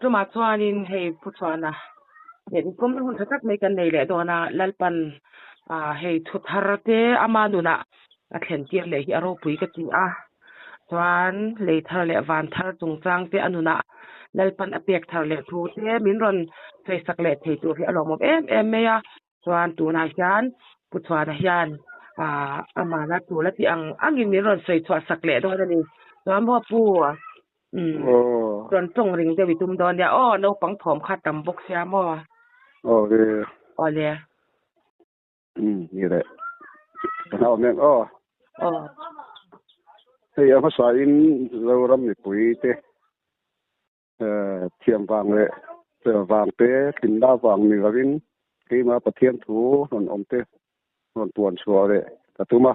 tuma chuanin hei puchwana hen kom hun thak mai kan nei le dona lalpan hei thuthar te amanuna a thlen tir le hi aro pui ka ti a chuan le thar le van thar chungchang te anuna lalpan apek thar le thu te min ron theisak le thei tu hi alom em meya chuan tuna hian puchwana hian amana tu la ti angin min ron sei thwa sak le do ni chuan bo pu ron tong ring de witum don ya no pang thom kha tam bok sia mo leนี่แหละเอาแม่งเฮ้ยภาษาอินเรารำนี่ปุ๋ยเตเทียมวางเลยเสือวางเตกินดาวางนี่ก็วินที่มาประเทียนถูนนอมเตนนตวนชัวเลยกระตุ้มา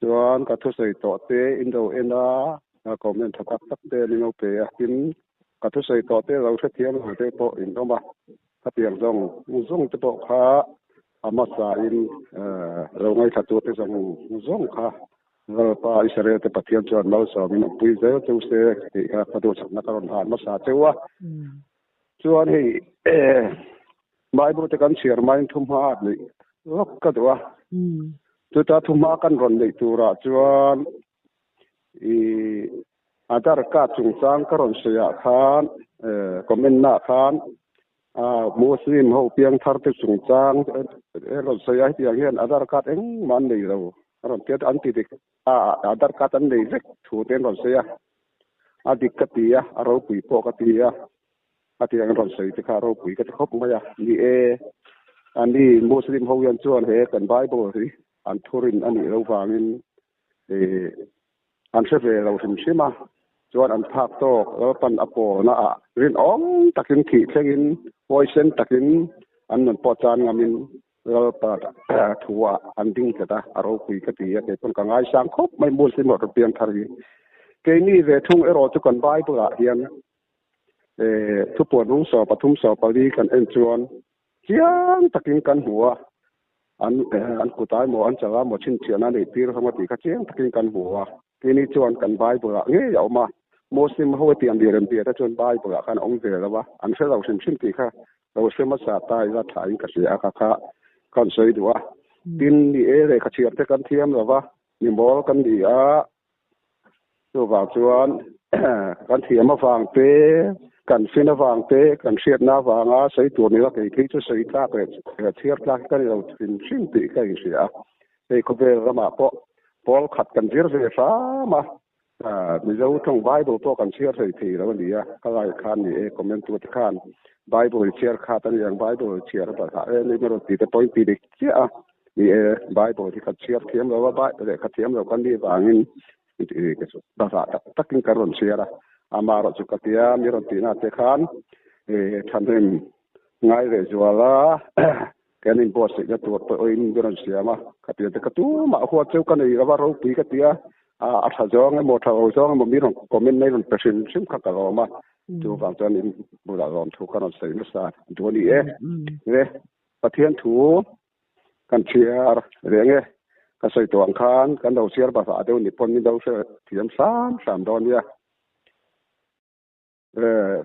จวนกระทุใส่ต่อเตอินโดเอ็นดาคอมเมนต์ทักตักเตนิโนเปียกินกระทุใส่ต่อเตเราเทียมเราเตโปอินต้องมาถ้าเปลี่ยนส่งจะโปขาอามาสาอินเราไม่ขัดตัวเตส่งค่ะเราไปอิสราเอลเตปะเทียนจวนเราสอบมินปุยเซลเตอุเซที่ขัดตัวสักนักการผ่านมาสาเจวะจวนให้ไม่บุตรกันเชียร์ไม่ทุ่มหาดเลยรักกันตัวจุดที่ทุ่มหากันรอนเลยตัวจวนอาจารย์การจุงจางกรอนเสียขานคอมเมนต์หน้าขานมุสลิมเขาเพียงทาร์ติสุงจางเราเสียที่อย่างเงี้ยอาจารย์การเองมันเลยเราเราเกิดอันติดอาจารย์การอันเลยเล็กถูกเต็มเราเสียอดีตกติยาเราปุยปกติยาอาทิตย์อย่างเราเสียที่ข้าเราปุยก็จะครบไหมอ่ะนี่อันนี้มุสลิมเขายันชวนเหกันไบเบิลสิอันทุรินอันนี้เราฟังอันเชฟเราทำใช่ไหมจวนอันภาคโตแล้วปันอโปนะรินตักินขีเชิงวอยเซนตักินอันนั้นปอจานงามินเราปัดถัวอันดิ้งก็ได้เราคุยกันดีแต่คนกลางสังคมไม่มุสลิมเราเปลี่ยนทารีเกนี่เรื่องทุ่งเราจะกันไว้เปล่าเฮียนทุกปวดรุ่งสอบปทุมสอบปรีกันเอ็นจวนเจียงตักินกันหัวอันกุตายหมออันจะว่าหมอชินเชียนั่นเองที่เราทำติกันเจียงตักินกันหัวเกนี่จวนกันไว้เปล่าเงี้ยเอามามุสลิมเขาเตรียมเดือนถ้าจนบ่ายเปล่ากันองค์เดียวแล้ววะอันเชื่อเราชิมตีค่ะเราเชื่อมาสาตายรัฐายกษีอาคากันสวยดูว่าดินนี่เลยขเชียร์ที่กันเทียมหรือว่านี่มอกันดีตัวบ่าวจวนกันเทียมมาฟังเตะกันฟินฟังเตะกันเชียร์หน้าฟังใส่ตัวนี้ว่ากี่ที่จะใส่กล้าเป็นเชียร์กล้ากันเราชิมตีกันเสียไอ้คนเวรมาพอขัดกันเชียร์เสียฟ้ามามีเจ้าท่องไบเบิลตัวกันเชียร์ใส่ทีแล้ววันนี้ก็ไล่ขานนี่คอมเมนต์ตัวที่ขานไบเบิลเชียร์ขาดตั้งอย่างไบเบิลเชียร์ภาษานี่มันติดแต่ point ปีเด็กเชียร์นี่ไบเบิลที่ขัดเชียร์เทียมเราว่าไบเด็กขัดเทียมเรากันดีบางนี่ภาษาตักกินการอนเชียร์อามาเราจุกติยามีรอนตีน่าเตขานทันเรื่องง่ายเลยจัวละแกนี่บอสจะตัวตัวอินการอนเชียร์มาขัดเทียมแต่กระตุ้มมาหัวเจ้ากันนี่เราว่าเราปีกติยาอาถ้าจ้องหมดถ้าจ้องมันมีของคอมเมนต์ในเรื่องประชุมซึ่งข้าก็รอมาดูบางตอนนี้บุรุษรอนถูกกันใส่ไม่ทราบตัวนี้เนี่ยประเทศถูกกันเชียร์เรื่องเนี่ยก็ใส่ตัวอังคารกันเราเชียร์ภาษาเดียวนิพนธ์นี่เราเชียร์เทียมสามตอนเนี่ย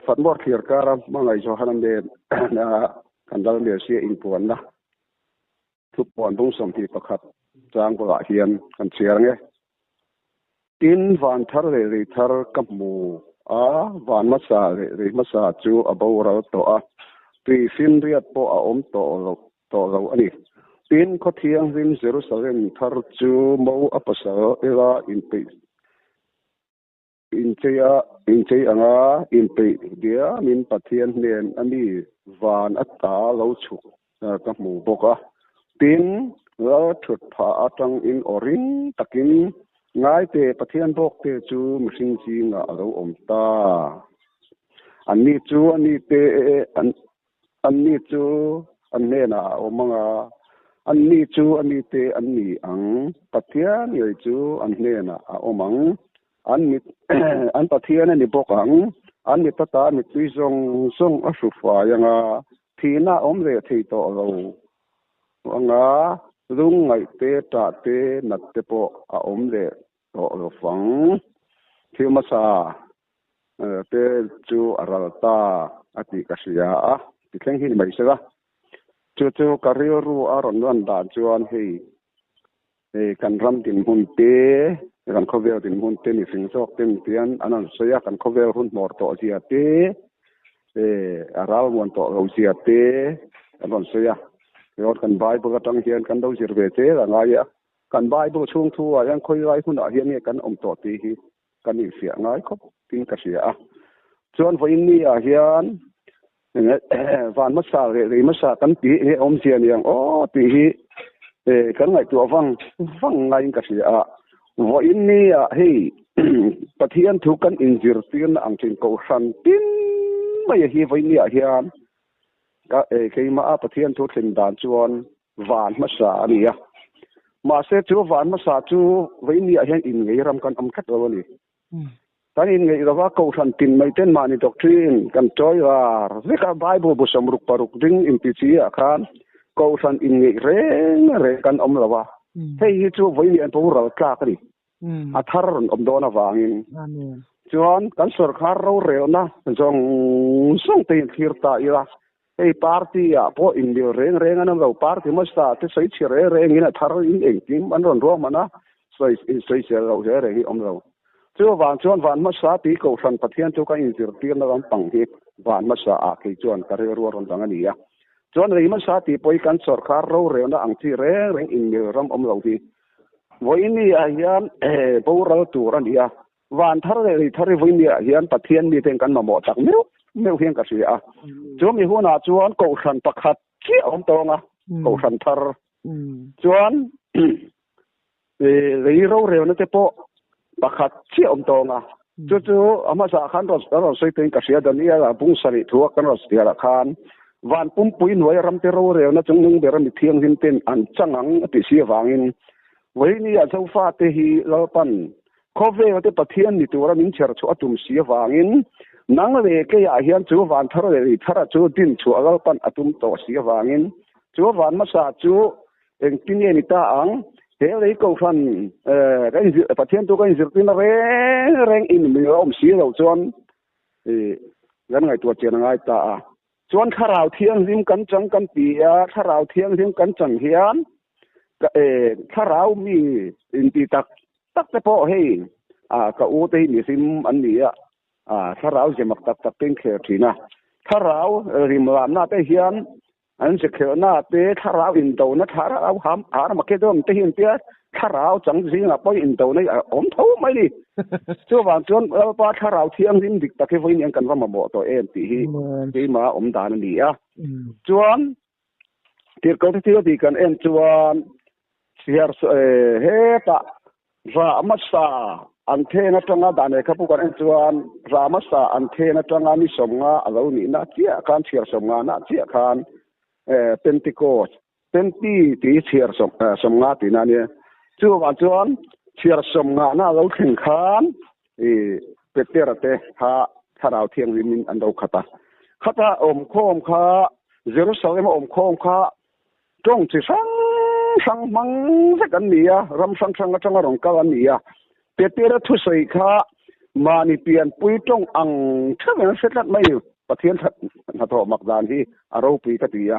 ฟันบอร์เทียร์การ์มั่งไอ้ชาวฮันเดนนะกันเราเลี้ยเชียร์อินปวนนะทุกปอนต้องสมที่ประคับจ้างประเทียนกันเชียร์เนี่ยกินวันทาร์เรทาร์กับหมูวันมาซาเรมาซาจูอบาวเราตัวปีฟินเรียดพออมตัวเราอันนี้กินข้าวเที่ยงริมเยรูซาเล็มทาร์จูมูอัปสาเอลาอินเจียงอินเปีเดียมินปัทเทียนเนียนอันนี้วันอัตตาเราฉุกกับหมูบกกินเราฉุดผาจังอินออรินตะกินง่ายแต่ประเทศพวกเตจูมสิงจีงเราอมตาอันนี้จูอันนี้เตอันนี้จูอันเนน่ะอมังอันนี้จูอันนี้เตอันนี้อังประเทศนี่จูอันเนน่ะอมังอันนี้อันประเทศนี่พวกอังอันนี้ตานี่ตุยซงอสุฟ้ายังทีน่ะอมเรทีโตเราอังรุ่งไงเตตาเตนัดเตโปอมเรโตเราฟังที่มาซา เตจูอาราตาอติกษยาติแข่งหินไม่ใช่ละจูกะเรียรูอารอนวันดาจวนให้กันรำตินหุ่นเตกันเขาเวลตินหุ่นเตนี่สิงสอกเต็มเตียนอันนั้นเสียกันเขาเวลหุ่นมอร์โตเสียเตอาราวันโตเราเสียเตอันนั้นเสียยอดกันใบพวกตั้งเฮียนกันดูสิเวเตละไงอ่ะกันใบพวกช่วงทั่วยังค่อยไล่หุ่นเฮียนเนี่ยกันโตตีกันอีเสียง่ายครับตินกษยาจวนวันนี้เฮียนวันมัสสาเรมัสสากันตีอมเสียเนี่ยตีกันไงตัวฟังไงกษยาวันนี้ให้ปะเทียนทุกันอินจิรตีนอังชิงกูสันตินไม่ฮีวันนี้เฮียนก็เคยมาปะเทียนทุสินดานจวนวันมัสสาเนี่ยมาเสจูวันมัสสาจูวันนี้เฮียนอินไงรำกันอมคัดวันนี้ตอนนี้ไงเราว่ากูสันตินไม่เต้นมาในด็อกทรีนกันจอยว่าเรื่องไบเบิลบุษมรุกปรุกดิ้งอินพิจีอาคารกูสันอินไงเร่กันอมเราว่าเฮ้ยจูวันนี้อันตัวเรากล้ากันดิอัธรณ์อมโดนวางินจวนกันสุรคาร์เราเร็วนะส่งตีนขีร์ตาอีละเฮ้ยปาร์ตี้พออินเดียเร่งอันนั้นเราปาร์ตี้มาสตาร์ที่ใส่เชื้อเร่งนี่นะทาร์อินเองทีมันร้อนๆมันนะใส่เชื้อเราเชื้อเร่งอมเราจวนวันมาสาปีกูสันปะเทียนจูกันอินจิรตีนเราปังฮีวันมาสาอาคีจวนกระเรือรัวรอนตังอันนี้จวนเรื่องมาสาตีปอยกันสุรคาร์เราเร็วนะอังที่เร่งอินเดียรำอมเราทีวันนี้ยันปูเราตัวรันดีวันทาร์วันนี้ยันปะเทียนมีเต็งกันมาหมดจากไม่เพียงกันสิจวนมีหัวหน้าจวนกูสันประคัดเชี่ยอมตองกูสันทาร์จวนเรื่องเร็วนั่นจะโปประคัดเชี่ยอมตองจู่ๆอามาสาขันเราใส่เต็งกันเสียดนี้ละบุ้งสลิทัวกันเราเสียละคันวันปุ่มปุยหน่วยรำเตโรเร็วนะจงนึงเบรมิเทียงหินเต็นอันจังหังติเสียวางินวันนี้อาจจะฟาเตหีเราปั่นข้อเวลที่ปะเทียนนี่ตัวเรามินเชิดชัวตุ่มเสียวางินนังเลกยาเฮียนจู่วันทาร์เลยทาร์จู่ดินชัวเราปั่นตุ่มโตเสียวางินจู่วันมาสาจู่เองกินเยนิตาอังเฮ้ยกูฟันกันปะเทียนตัวกันจิรตินเร่งอินมีอมเสียเราจวนงั้นไงตัวเจนไงตาจวนข้าราวเทียงริมกันจังกันปีข้าราวเทียงริมกันจังเฮียนข้าราวมีอินตีตักแต่พอให้ก็อูตีมีซิมอันนี้ข้าราวจะมักตักเป็นเขียทีนะข้าราวริมลานหน้าเตเฮียนอันจะเขียนหน้าเตข้าราวอินโตนะข้าราวหามาเกี่ยวกับเตเฮียนเตี้ยข้าราวจังสิงะปอยอินโตนี่อมเท่าไม่ดิช่วงวันจวนป้าข้าราวเทียงริมดิกตะเคียนยังกันว่ามาบอกตัวที่มาอมดานนี่จวนเที่ยวก็ที่ดีกันจวนเสียเฮตะรามัสสาอันเทนจังดานครับพวกกันจวนรามัสสาอันเทนจังนี่สมงาเรานี่นะเจียการเชียร์สมงานะเจียการเป็นติโกเป็นตีเชียร์สมงาตีนั่นเนี่ยช่วงวันจวนเชียร์สมงานะเราแข่งขันเป็ดเตระเตถ้าเราเที่ยงริมินอันเราขัดอมโคมข้าเยรูซาเล็มอมโคมข้าจงจิสังมังสักันนี่รำสังกันจังรองกันนี่เป็ดเตระทุสัยข้ามานิเปียนปุยจงอังเท่านั้นเสร็จแล้วไม่ปะเทียนถ้าโทมักดานที่อารมณ์ปีกติยา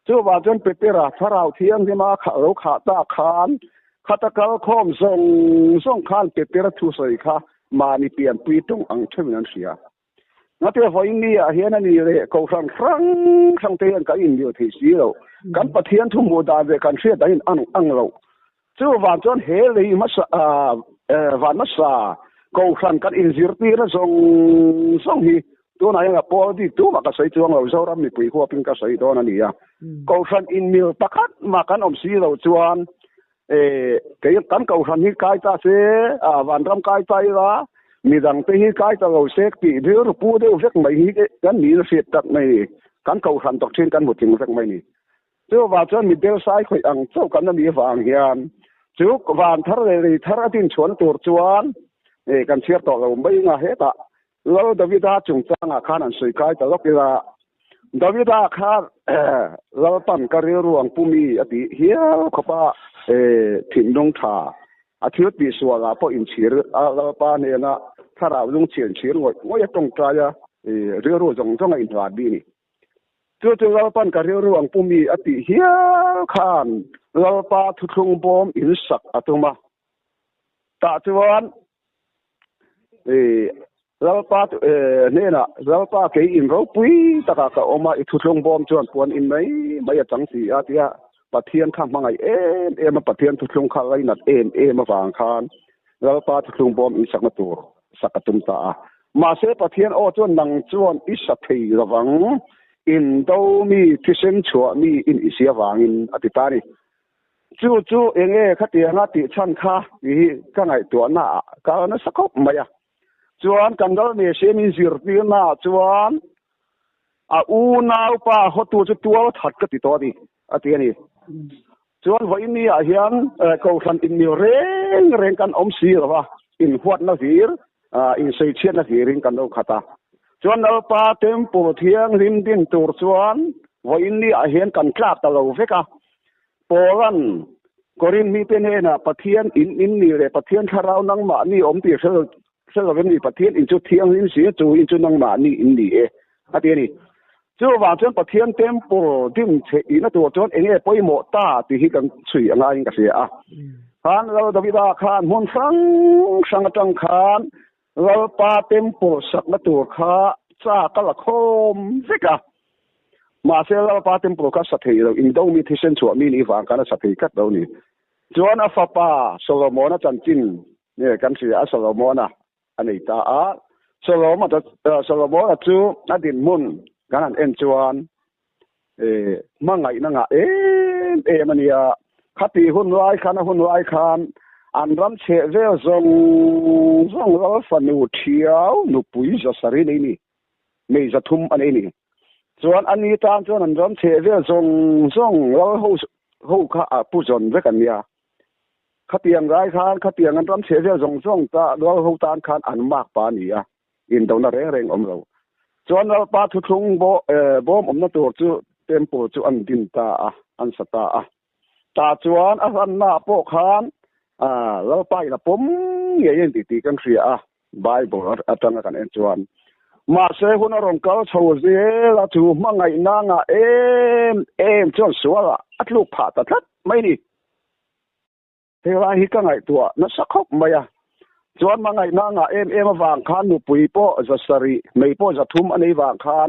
ช่วงวันจนเป็ดเตระถ้าเราเที่ยงที่มาเราขาตาคานขัดกันโคมส่งคานเป็ดเตระทุสัยข้ามานิเปียนปุยจงอังเท่านั้นเสียนั่นเป็นวันนี้เฮียนนี่เลยเขาสั่งครั้งเตียนกันอินเดียที่สีเรากันปะเทียนทุ่มหัวดาเวกันเสียได้อังเราช่วงวันจนเฮลีมาวันมาสาเขาสั่งกันอินจิรตีนะส่งฮีตัวไหนก็พอดีตัวมาก็ใส่จวงเราเจ้ารับมีปุ๋ยขัวปิ้งก็ใส่ตัวนั่นนี่เขาสั่งอินมิลตะคัดมากันอมสีเราจวนเกี่ยกันเขาสั่งฮีกายตาเสวันรำกายใจละมีดังไปฮีกายตาเราเสกตีเดือดปูเดือดเสกไม่ฮีกันมีเสียตักไม่กันเขาสั่งตกเช่นกันหมดจริงเสกไม่นี่เจ้าว่าจนมีเดลไซค์คอยอังเจ้ากันนั่นมีฟังเฮียนจุกวันทาร์ดินชวนตัวจวนกันเชียร์ต่อเราไม่ง่ายเหตุเราดาวิดาจุงจังอาคารอันสวยกายแต่ล็อกเวลาดาวิดาคาเราตั้งกระเรือวงปุ่มีอดีเฮียขบ้าถิ่นดงชาอาทิตย์ปีสวาลาพออินชีร์เราป้าเนี่ยนะท ถ้าเราลงเฉียนเฉียนงอยตรงใจเรือรู้จงอินทราดีนี่จู่ๆเราปั้นกับเรือรู้อังปุ่มีอติเฮียขานเราปาทุกงบอมอินสักอตุมาตาจวนเราปาเนี่ยนะเราปาเกอินเราปุยตะกะออกมาทุกงบอมจวนปวนอินไหมไม่จังสีอาทิยาปะเทียนข้างมังไงมาปะเทียนทุกงข้างไงนัดมาฟังคานเราปาทุกงบอมอินสักมาตัวสักตุมตามาเสปะเทียนโอจวนนังจวนอิสถีระวังอินโตมีที่เส้นชัวมีอินอิเสียวางอินอติตานีจู่ๆขัดเตียงติชันค่าวิก็ไงตัวหน้าก็นั่นสักคบไม่อะจวนกันก็มีเสียมีสิรตีหน้าจวนอูนาวป้าเขาตัวถัดก็ติดตัวดิอตินี่จวนวันนี้เฮียนเขาทันอินมีเร่งกันสีหรอวะอินหัวนักสีอินเสียนักสีเร่งกันเราขัดจวนเอาป้าเต็มปูเทียงริมดินตัวจวนวันนี้เฮียนกันคลาบตลอดเฟกะปอลันกรินมีเป็นนะปะเทียนอินนี่เลยปะเทียนคารานังมานี่ตีเสือเป็นนี่ปะเทียนอินจุเทียงอินเสียจูอินจุนังมานี่อินนี่อะเดียนี่จู่ว่าจนปะเทียนเต็มปูดิ้มเชอินตัวจนปอยหมดตาที่ฮิกันสุยอะไรกันเสียฮันเราดวิดาคานมุนสังจังคานเราปาเต็มปูสักมาตัวข้าจ้ากะละคมสิกะมาเสเราปาเต็มปูกัสถีเราอินโดมีที่เส้นชัวมีนี่ฟังกันสถีกัดเรานี่จวนอาฟาปาโซโลมอนจันจินเนี่ยกันเสียโซโลมอนอันนี้ตาโซโลมอนจูอดินมุนกันอันจวนมังไงนังมันเนี่ยขัดตีหุ่นไว้คันอันรำเชเวลซงเราฝันนูเทียวนูปุยจะสรีนี่ไม่จะทุ่มอันนี้ส่วนอันนี้ตามส่วนอันรำเชเวลซงเราหูข้าผู้จนด้วยกันเนี่ยขัดเตียงไรคันขัดเตียงอันรำเชเวลซงตาเราหูตานคันอันมากปานี่อินตรงนั้นเร่งเราส่วนเราปาทุกงบอมนั่นตัวจูเต็มปูจูอันดินตาอันสตาตาจวนอันหน้าโปคันเราไปละผมยังตีกันเสียไบเบิลอาจารย์กันเอ็นจวนมาเสหุนอารมณ์เขาโชว์เสียละจูมังไงนางจวนสวละอัดลูกผ่าตัดไม่นี่เทวาฮิกังไงตัวนั่นสักคบไม่จวนมังไงนางมาวางคานนูปุยโปจะสรีไม่โปจะทุ่มอันนี้วางคาน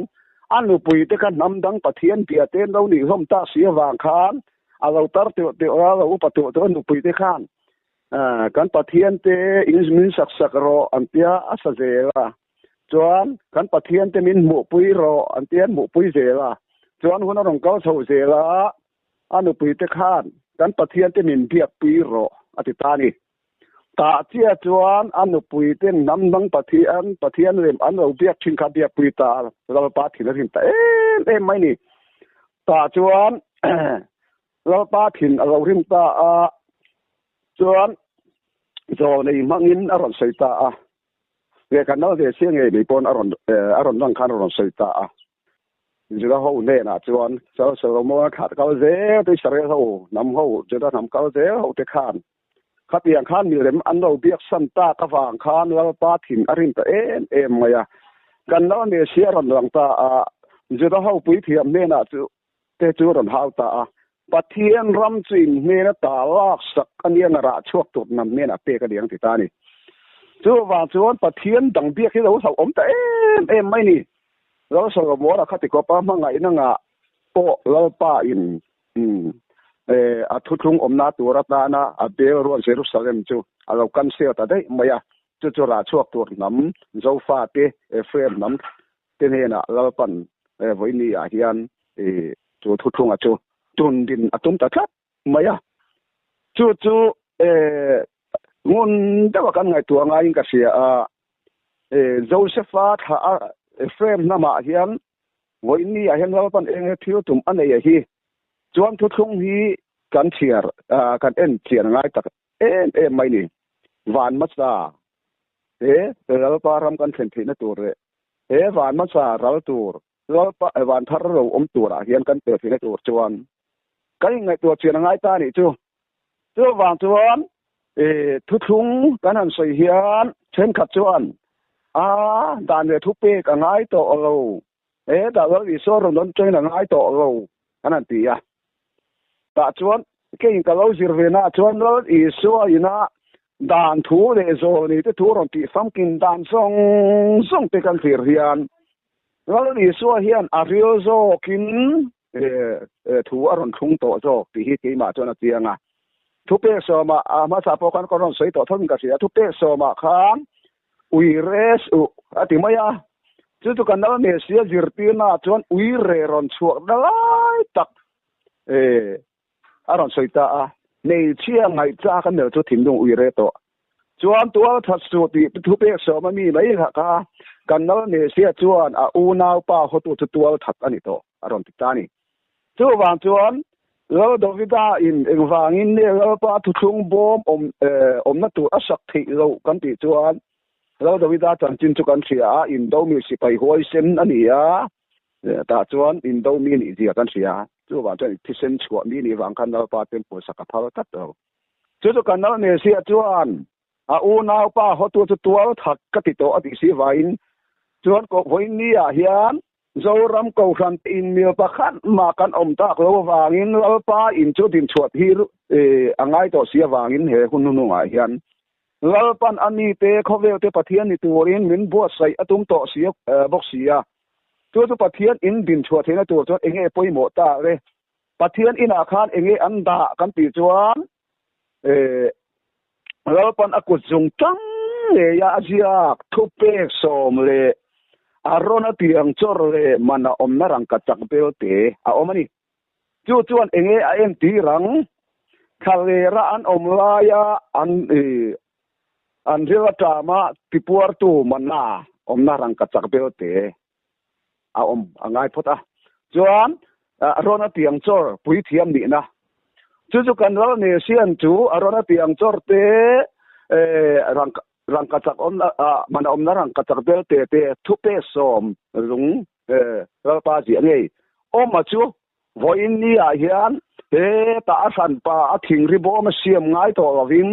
อันนูปุยเตกันนำดังปะเทียนเปียเต้นเราหนีห้มตาเสียวางคานเราตัดตัวเราอุปตัวนูปุยเตกันกันปะเทียนเตอินมินสักรออันเตียอาศัยเจล่ะจวนกันปะเทียนเตมินหมู่ปุยรออันเตียนหมู่ปุยเจล่ะจวนหัวน้องเก้าโชว์เจล่ะอันนูปุยเตกันกันปะเทียนเตมินเบียปุยรออติตานีตาเจียจวนอันนูปุยเตนน้ำดังปะเทียนเริ่มอันเราเบียชิงคาเบียปุยตาเราปาถิ่นถิ่นแต่ไม่นี่ตาจวนเราปาถิ่นเราริมตาจวนโจในมังอินอรอนใส่ตาเรียกกันนั่นเสียงไงมีปนอรอนนั่งคันอรอนใส่ตาจะได้เขาเนี่ยนะจวนสารมัวขาดเขาเสียที่เสรีเขานำเขาจะได้นำเขาเสียเขาจะขานขัดเตียงขานมีเรื่องอันเราเบียกสันตากระฟังขานแล้วปาถิ่นอรินตามากันนั่นเนี่ยเสียรอนหลังตาจะได้เขาปุ๋ยเทียมเนี่ยนะจูเตจูรอนหาวตาปะเทียนรำจินเมนตาลากสักอันนี้นราช่วงตุดนำเมนเปกระเดียงติตานี่จู่ว่าจวนปะเทียนดังเบียกที่เราสาวอมแต่ไม่นี่เราสาวมัวละขัดติกว่ามังไงนั่งโปเราป้าอินทุกอมนาตัวรัตนาเบลรวนเซรุสเลมจู่เรากันเสียแต่ได้ไม่จู่ราช่วงตุดนำโซฟาเตเฟรมนำเตเนน่ะเราปั่นวันนี้เฮียนจู่ทุกจู่จุนดินตุมตะครับไม่จู่งุนแต่ว่ากันไงตัวไงก็เสียโจเซฟาถ้าเฟรมน้ำมาเฮียนวันนี้เฮียนเราเป็นเองที่ตุ่มอันนี้ฮีจวนทุกทุ่งฮีกันเชียร์กันเชียร์ไงแต่ไม่นี่วันมัสดาเราปารำกันเส้นที่นั่นตัวเลยวันมัสดาเราตัวเราวันทารุอมตัวเฮียนกันเปิดที่นั่นตัวจวนก็ยังไงตัวเชียร์ไงตานี่จู่วางจวนทุกทุ่งกันอันใส่เฮียนเช่นขัดจวน ดานเรทุเปกง่ายโตโลดาอีโซรนนจอยง่ายโตโลอันนั้นติอ่ะตาจวนเก่งกะโลซิรเวนะจวนโลอีโซอีนะดานทูเลโซนี่ตะทูรอนติฟัมกินดานส่งเตกันเสียเฮียนแล้วอีโซเฮียนอาริโอโซกินทูอรอนทุงโตโซติฮิติมาจวนเตียงอ่ะทุเปโซมามาซาปอกันก็รอนสวยโตทนกะเสียทุเปโซมาคันอุยเรสติมายาจุกันนั้นเนี่ยเสียจิรตีน่าจวนอุยเรรอนชัวได้ตักอารอนสวยตาในเชียงไงจ้ากันเนอจุถิ่นดงอุยเรโตจวนตัวทัศสุติทุเปโซมามีไหมคะกันนั้นเนี่ยเสียจวนอูนาวป้าเขาตัวทัดอันนี้โตอารอนติดตานี่จู่วางจวนแล้วดวิดาอินวางอินเนี่ยแล้วป้าทุกบอมนัตัวอสักทีเรากันติจวนแล้วดวิดาจันจินจุกันเสียอินโดมีสิไปหัวเส้นอันนี้ตาจวนอินโดมีนี่เดียกันเสียจู่ว่าจะที่เส้นชัวมีนี่วางกันแล้วป้าเป็นผู้สักพาวตัดเราจู่กันแล้วเนี่ยเสียจวนอูนาวป้าเขาตัวถักกติโตอติสีวายจวนก็หัวนี่เฮียนโจรำกูขันอินเมียประคันมากันอมตากแล้ววางินแล้วป้าอินจุดินชวดฮีง่ายต่อเสียวางินเหคุณนุ่งเฮียนแล้วปันอันนี้เตะเขาเวลเตะปะเทียนในตัวเรียนเหมือนบัวใส่ตุ้มต่อเสียบอกเสียตัวปะเทียนอินดินชวดเทนตัวจวนเองป่วยหมดตาเลยปะเทียนอินอาคารเองอันดากันปีจวนแล้วปันอกุศลจังเลยยาเสียทุเปกสมเลยอารมณ์ที่ยังจอร์เลยมันอมนารังกัจจ์เบลเตออมันนี่จวนเองตีรังคาเลระอันอมลายอันเรียกว่ามาติปัวตูมันน่าอมนารังกัจจ์เบลเตง่ายพอดจวนอารมณ์ที่ยังจอร์ปุยเทียมนี่นะจู่กันเราเนี่ยเสียนจู่อารมณ์ที่ยังจอร์เตรังกัจจ์มันอมนารังกัจจ์เบลเตทุเปสอมลุงเราป้าเสียไงมาจู่วอินนี่เฮียนตาสันป้าทิ้งริบมาเสียมง่ายตัววิน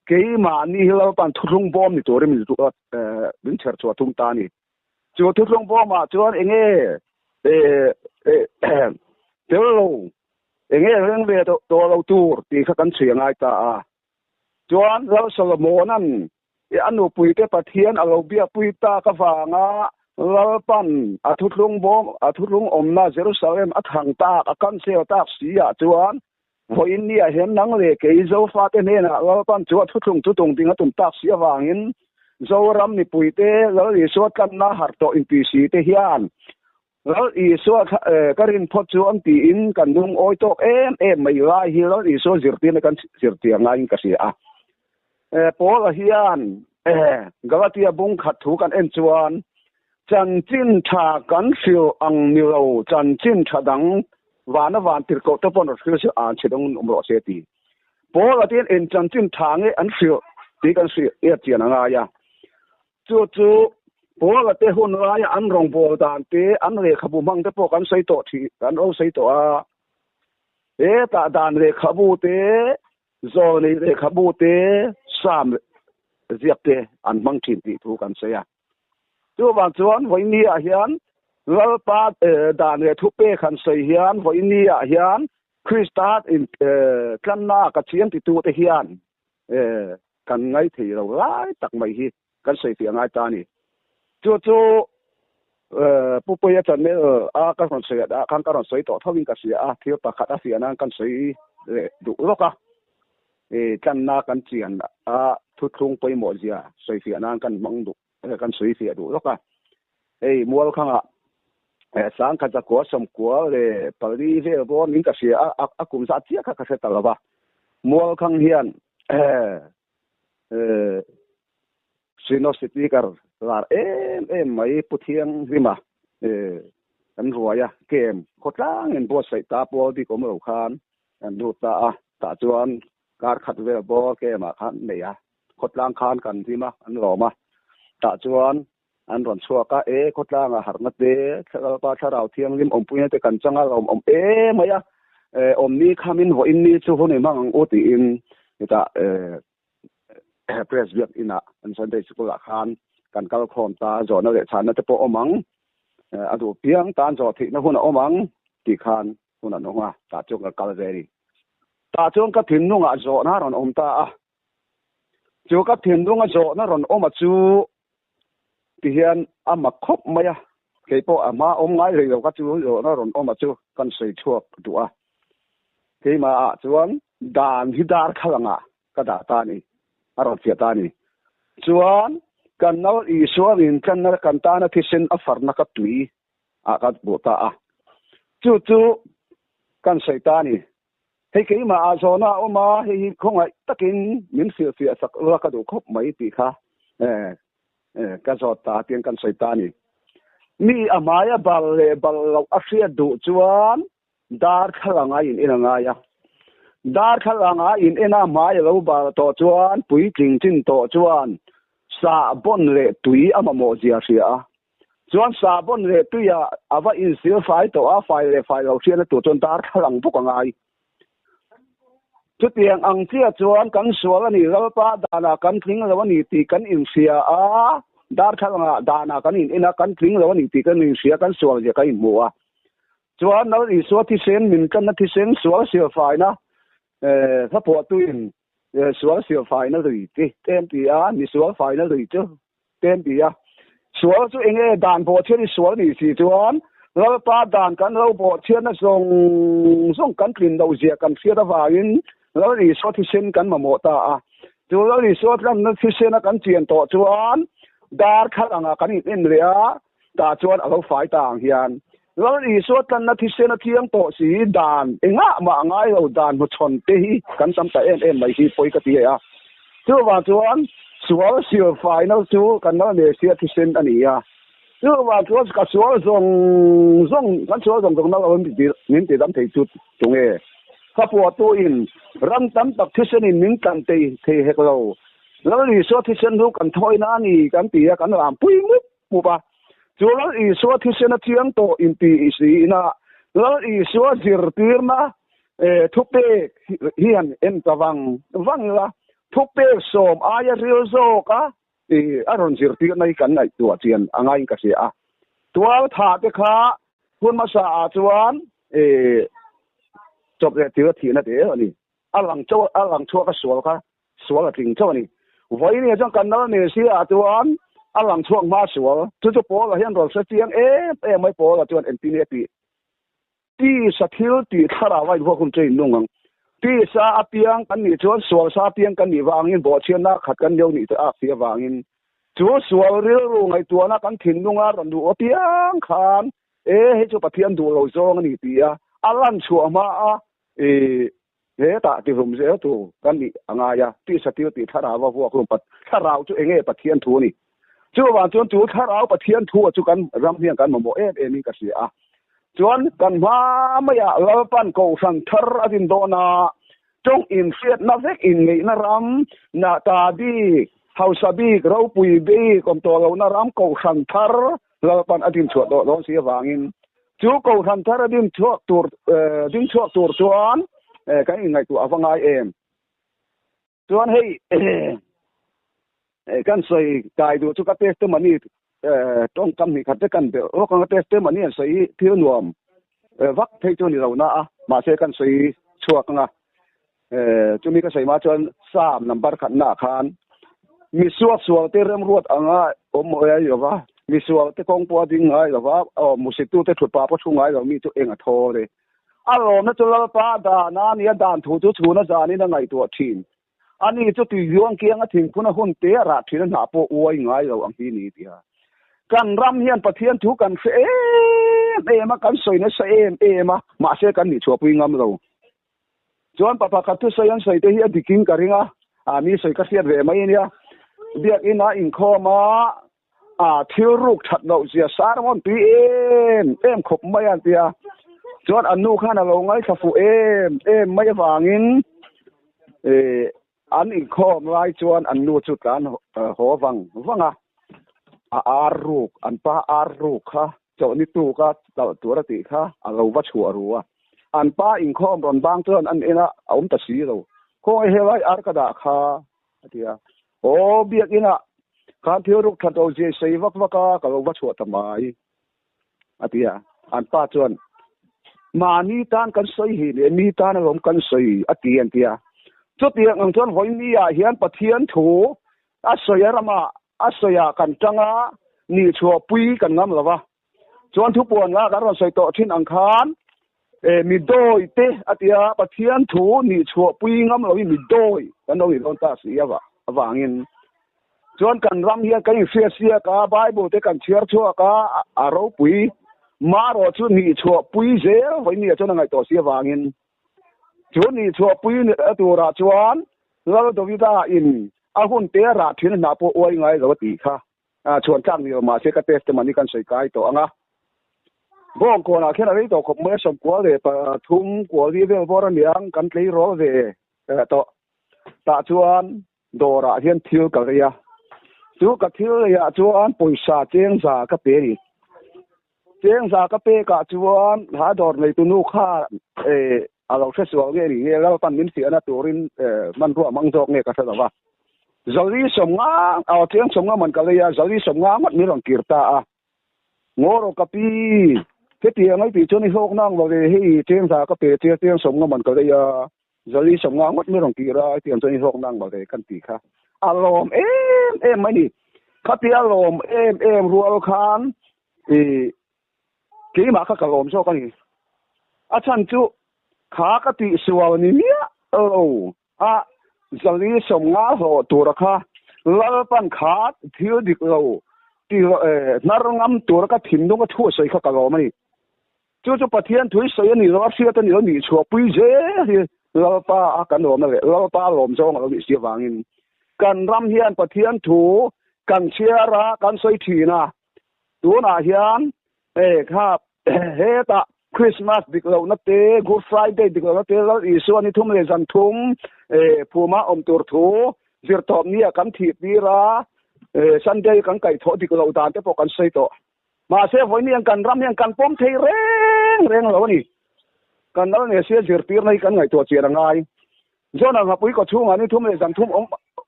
เกี่ยมานี่เราปันทุงบอมนี่ตัวเรื่องนี้ตัววินเชิดชัวทุงตานี่จู่ทุงบอมจวนเองเดี๋ยวเราเรื่องเวทตัวเราตูร์ตีขันเสียงง่ายตาจวนเราสลโมนั่นอันนู้ปุยเตปะเทียนเราเบียปุยตากะฟางเราปันทุลุงบอมทุลุงอมนาเยรูซาเล็มทางตากกันเสียตากเสียจวนพออินเดียเห็นนังเลยเกยโซฟาเตเนนะเราปันจวดทุลุงตุงดิ้งตุ่มตากเสียวางินโซรัมนี่ปุยเตเราอีสวดกันนาหัดโตอินปีสีเตเฮียนเราอีสวดกรินพอจวนตีอินกันดุงโอยโตไม่ไล่ฮีเราอีสวดจิรตีนกันจิรตีงานกันเสียปอลเฮียนกะว่าที่บุงขัดถูกันจวนจันจินชากันฟิลอังนิโรจันจินชาดังวานติรโกตะปนคือสิอ่านสิดงอุมโรเสตีปอลที่จันจินทางอันฟิลที่กันสิเจียนงายาจู่ปอลที่หุ่นรายอันรองโบดานเตอันเลขบุมังตะปกันใส่โตที่กันเอาใส่โตตาดานเลขบุเตโซนี่เลขบุเตสามเรียกเตอันมังทินติถูกันเสียจู่บางจวนวันนี้เฮียนเราป้าดานเรทุเป้ขันเสียเฮียนวันนี้เฮียนคริสต์อินกันน่ากับเชียนติตัวเฮียนกันไงที่เราไล่ตักไม่ฮิกันเสียง่ายตานี่จู่ผู้ป่วยจันเนี่ยกันคนเสียกันกันเสียต่อทวินกันเสียเที่ยวปากขัดเสียนั่นกันเสียดุหรอกกันน่ากันเชียนทุกครุงไปหมดเสียเสียนั่นกันมังดุกันเสียดุหรอกมัวข้างสังกัดจะกัวสมกัวเลยปรีเวลบอมิงกันเสียกุมสัตย์เสียกันเสียตลอดว่ามัวข้างเฮียนซีโนสิติการลาไม่พุทธิงริมาอันรัวยเกมโคตรล่างเงินบัวใส่ตาบัวดีกว่าเมื่อคานอันดูตาจวนการขัดเวลบอเกมขันเนี่ยโคตรล่างคานกันที่มาอันรอมาตาจวนอันรอนชัวก็โคตรล่างหาร์นัดเดะป้าชาเราเทียงริมอมปุยแต่กันจังเราอมมายอมนี้ขามินหัวอินนี้ชูคนในมังโอติอินนี่ตาเพรสเบียกอินะอันสันเดชกุลาคาน กันกะคอมตาจอนะเลชานนะจะปอมังอะดูเปียงตานจอทินะหุนอมังติคานหุนนงะตาจงกะเวรีตาจงกะถินนงะจอนะรอนอมตาจูกะถินนงะจอนะรอนอมจูติเฮียนอะมะคบมะยะเคปออะมาอมไงเลยกะจูจอนะรอนอมจูกันใส่ชั่วดูอะเคมาจวนดานฮิดาร์ขลังะกะดาตานี่อารอเสียตานี่จวนกันนออีสวรินกันนกันตานะทิสินอฟรนะกะตุยอะกะบุตาจูกันใส่ตานี่ให้เคมาอาโซนะอมาให้คงไอ้ตะกินมินเสียสักละกะดูคบไม่ติค่ะกะจอตาเตียงกันใส่ตานี่นี่อามายะบัลเราอาเซียดูจวนดาร์ขลังอินงายะดาร์ขลังอินอามายะเราบาตอจวนปุยจริงจินตอจวนซาบอนเลตุยอะมะโมเจียเสียจวนซาบอนเลตุยอะวะอินเสียไฟตออะไฟเลไฟเราเสียนะตัวจนดาร์ขลังปุกงายจุดเตียงอังเจียจวนกันสวลนี่เราปาดานากันทิ้งแล้ววันนี้ตีกันอินเสียดาร์ขลังดานากันอินกันทิ้งแล้ววันนี้ตีกันอินเสียกันสวลจะกันอินมัวจวนเราอีสวที่เซนมินกันนะที่เซนสวลเสียไฟนะถ้าปวดตุยสวลเสียไฟนะเลยที่เต็มปีมีสวลไฟนะเลยจ้ะเต็มปีสวลจุเองด่านปวดเชื่อที่สวลนี่สิจวนเราปาด่านกันเราปวดเชื่อนะส่งกันกลิ่นเราเสียกันเสียตะวายินเราอีสวที่เซนกันมาหมดจวนเราอีสวกันนะที่เซนกันเจียนต่อจวนดาร์ขลังกันอินเรียตาจวนเราไฟต่างเฮียนเราอีสวกันนะที่เซนเทียงต่อสีด่านเองมาง่ายเราด่านมาชนเตะกันซ้ำแต่ไม่ที่ปอยกติจวนว่าจวนสวลเสียไฟนะจวนกันนะเนี่ยเสียที่เซนอันนี้จวนว่าจวนกับสวลส่งกันสวลส่งตรงนั้นเราไม่ติดตั้งที่จุดตรงถ้าปวดตัวอินรังตั้มตักที่เซนินมิงกันเตะให้เราแล้วอีสวที่เซนรู้กันถอยน้านี่กันตีกันรำปุยมุบมุบจวนแล้วอีสวที่เซนเทียงโตอินตีสีนะแล้วอีสวจิรตีร์นะทุกเปเฮียนเอ็นตะวังละทุกเปสมอายะเรียวโซกะอารอนจิรตีร์ในกันในตัวเจียนอ่างกันเสียตัวถาดค่ะคุณมาสาจวนจบเลยที่ว่าทีนั่นเองนี่อลังชั่วก็สวลค่ะสวลจริงเจ้านี่วันนี้จังกันนั่นเนี่ยเสียจวนอลังช่วงมาสวลจุดโป้ละเห็นรถเสียงไม่โป้ละจวนเอ็นปีนี้ที่สถิลที่ทาราไว้พวกคุณเจนนุ่งที่ซาเปียงกันนี่จวนสวลซาเปียงกันนี่วางินบ่เชียนนักขัดกันเดียวนี่จะเสียวางินจวนสวลเรื่องไงตัวนักกันถิ่นนุ่งรันดูเปียงขานให้จุปเทียนดูเราจงนี่ตีอลังชัวมาตาที่ผมเสียตัวกันนี่อ่างที่สถิลที่ทาราว่าพวกคุณปัดทาราวจุเองปะเทียนทูนี่จวนว่าจวนทาราวปะเทียนทูจุกันรำเพียงกันมาโมนี่ก็เสียจวนกันมาไม่อยากเราปั้นกูสันทรอดินโดนาจงอินเฟียดนักเล็กอินนี่นารำนาตาบีเฮาซาบีเราปุยบีกมตัวเรานารำกูสันทรเราปั้นอดินชวดเราเสียวางินจูกูสันทรอดินชวดตัวจวนกันยังไงตัวฟังไงจวนให้กันใส่กายดูจุกเตสต์มันนี่ต้องกำนี่ขัดกันเดี๋ยวกันเตสต์มันนี่ใส่เที่ยวนวมวักเทจนี่เรานะมาเสกันใส่ชัวกันจุนี้ก็ใส่มาจน3 นัมเบอร์ขันหน้าคานมีสวกเตเริ่มรวดอ่างอยู่ว่ามีสวกเตกองปัวดิ้งไงหรือว่ามุสิตุเตถุดปาพชุ่งไงเรามีตัวเองทอเลยอารมณ์นั่นจุลปาดานานี่ด่านถูจูนะจานี่นั่งไงตัวทีมอันนี้จุดที่ยวงเกียงทิ้งคุณหุ่นเตะราที่นั่นหาปูอวยไงเราอันที่นี่เดียกันรำเฮียนปะเทียนถูกันมากันสวยนะมาเสกันนี่ชัวปุยงามเราจวนปะกัดทุสยันสวยเตะเฮียดิกินกันริงมีสวยกระเสียดเวไหมเนี่ยเบียกอินาอินคอมาทิวรุกถัดเราเสียสารมันปีขบไม่อันเดียจวนอันนู้ข้านะเราไงขฟูไม่วางินอันอีกข้อมาจวนอันนู้จุดการหัวฟังอารุกอันป้าอารุกค่ะเจ้านี่ตู้ก็ตัวระติค่ะเราวัชหัวรัวอันป้าอีกข้อรอนบางจวนอันเอ็นะเอาตัดสีเราคงเฮไว้อารกระดาค่ะเดียโอ้เบียกินะ kan thiu ruk that o je sei wak waka ka lo wa chho tamai atia an pa chuan ma ni tan kan sei hi le ni tan rom kan sei atian tia chu tiang ang chuan hoi ni ya hian pathian thu a soyarama a soya kan tanga ni chho pui kan ngam lawa chuan thu puan nga ka ron sei to thin ang khan mi doi te atia pathian thu ni chho pui ngam lo mi doi kan lo ron ta si ya awangin chuan kan ram hian kan sia ka bible te kan chiar chua ka aro pui ma ro chu ni chho pui je hoi ni chuan ngai to sia wangin chu ni chho pui ni atura chuan lo do vida in a hun te ra thin na po oi ngai lo ti kha chuan chang ni ma se ka testimony kan sei kai to anga bong ko na khen ari to khop me som ko le pa thum ko ri ve bor niang kan tlei ro ve to ta chuan dora hian thil ka ria chu ka thil ya chuan poisa cheng za ka pe ri cheng za ka pe ka chuan ha dor nei tu nu kha alo festival nge ri nge la pan min si ana turin man ru mang jok nge ka sa wa zali som nga aw cheng som nga man ka ria zali som nga mat mi rong kirta a ngoro ka pi ke tiang ai pi choni hok nang lo de hi cheng za ka pe cheng som nga man ka ria zali som nga mat mi rong kira tiang choni hok nang lo de kan ti kha alom em mai ni khati alom em rual khan ke ma kha kalom so ka ni a chan chu kha ka ti sual ni nia a zali som nga ho tur kha lal pan kha thil dik lo ti nar ngam tur ka thin dong ka thu sei kha kalom ni chu pathian thui sei ni lo sia ta ni lo ni chho pui je lal pa a kan lo ma le lal pa lom jong lo ni sia wangin kan ram hian pathian thu kan chiara kan soi thina tu na hian kha he ta Christmas diklo na te Good Friday diklo na te la isu ani thum le jan thum phuma om tur thu zir top ni kan thi pira Sunday kan kai tho diklo dan te po kan sei to ma se voi ni kan ram hian kan pom thei reng lo ni kan na ne se zir pir nei kan ngai to chira ngai zona nga pui ko thunga ni thum le jan thum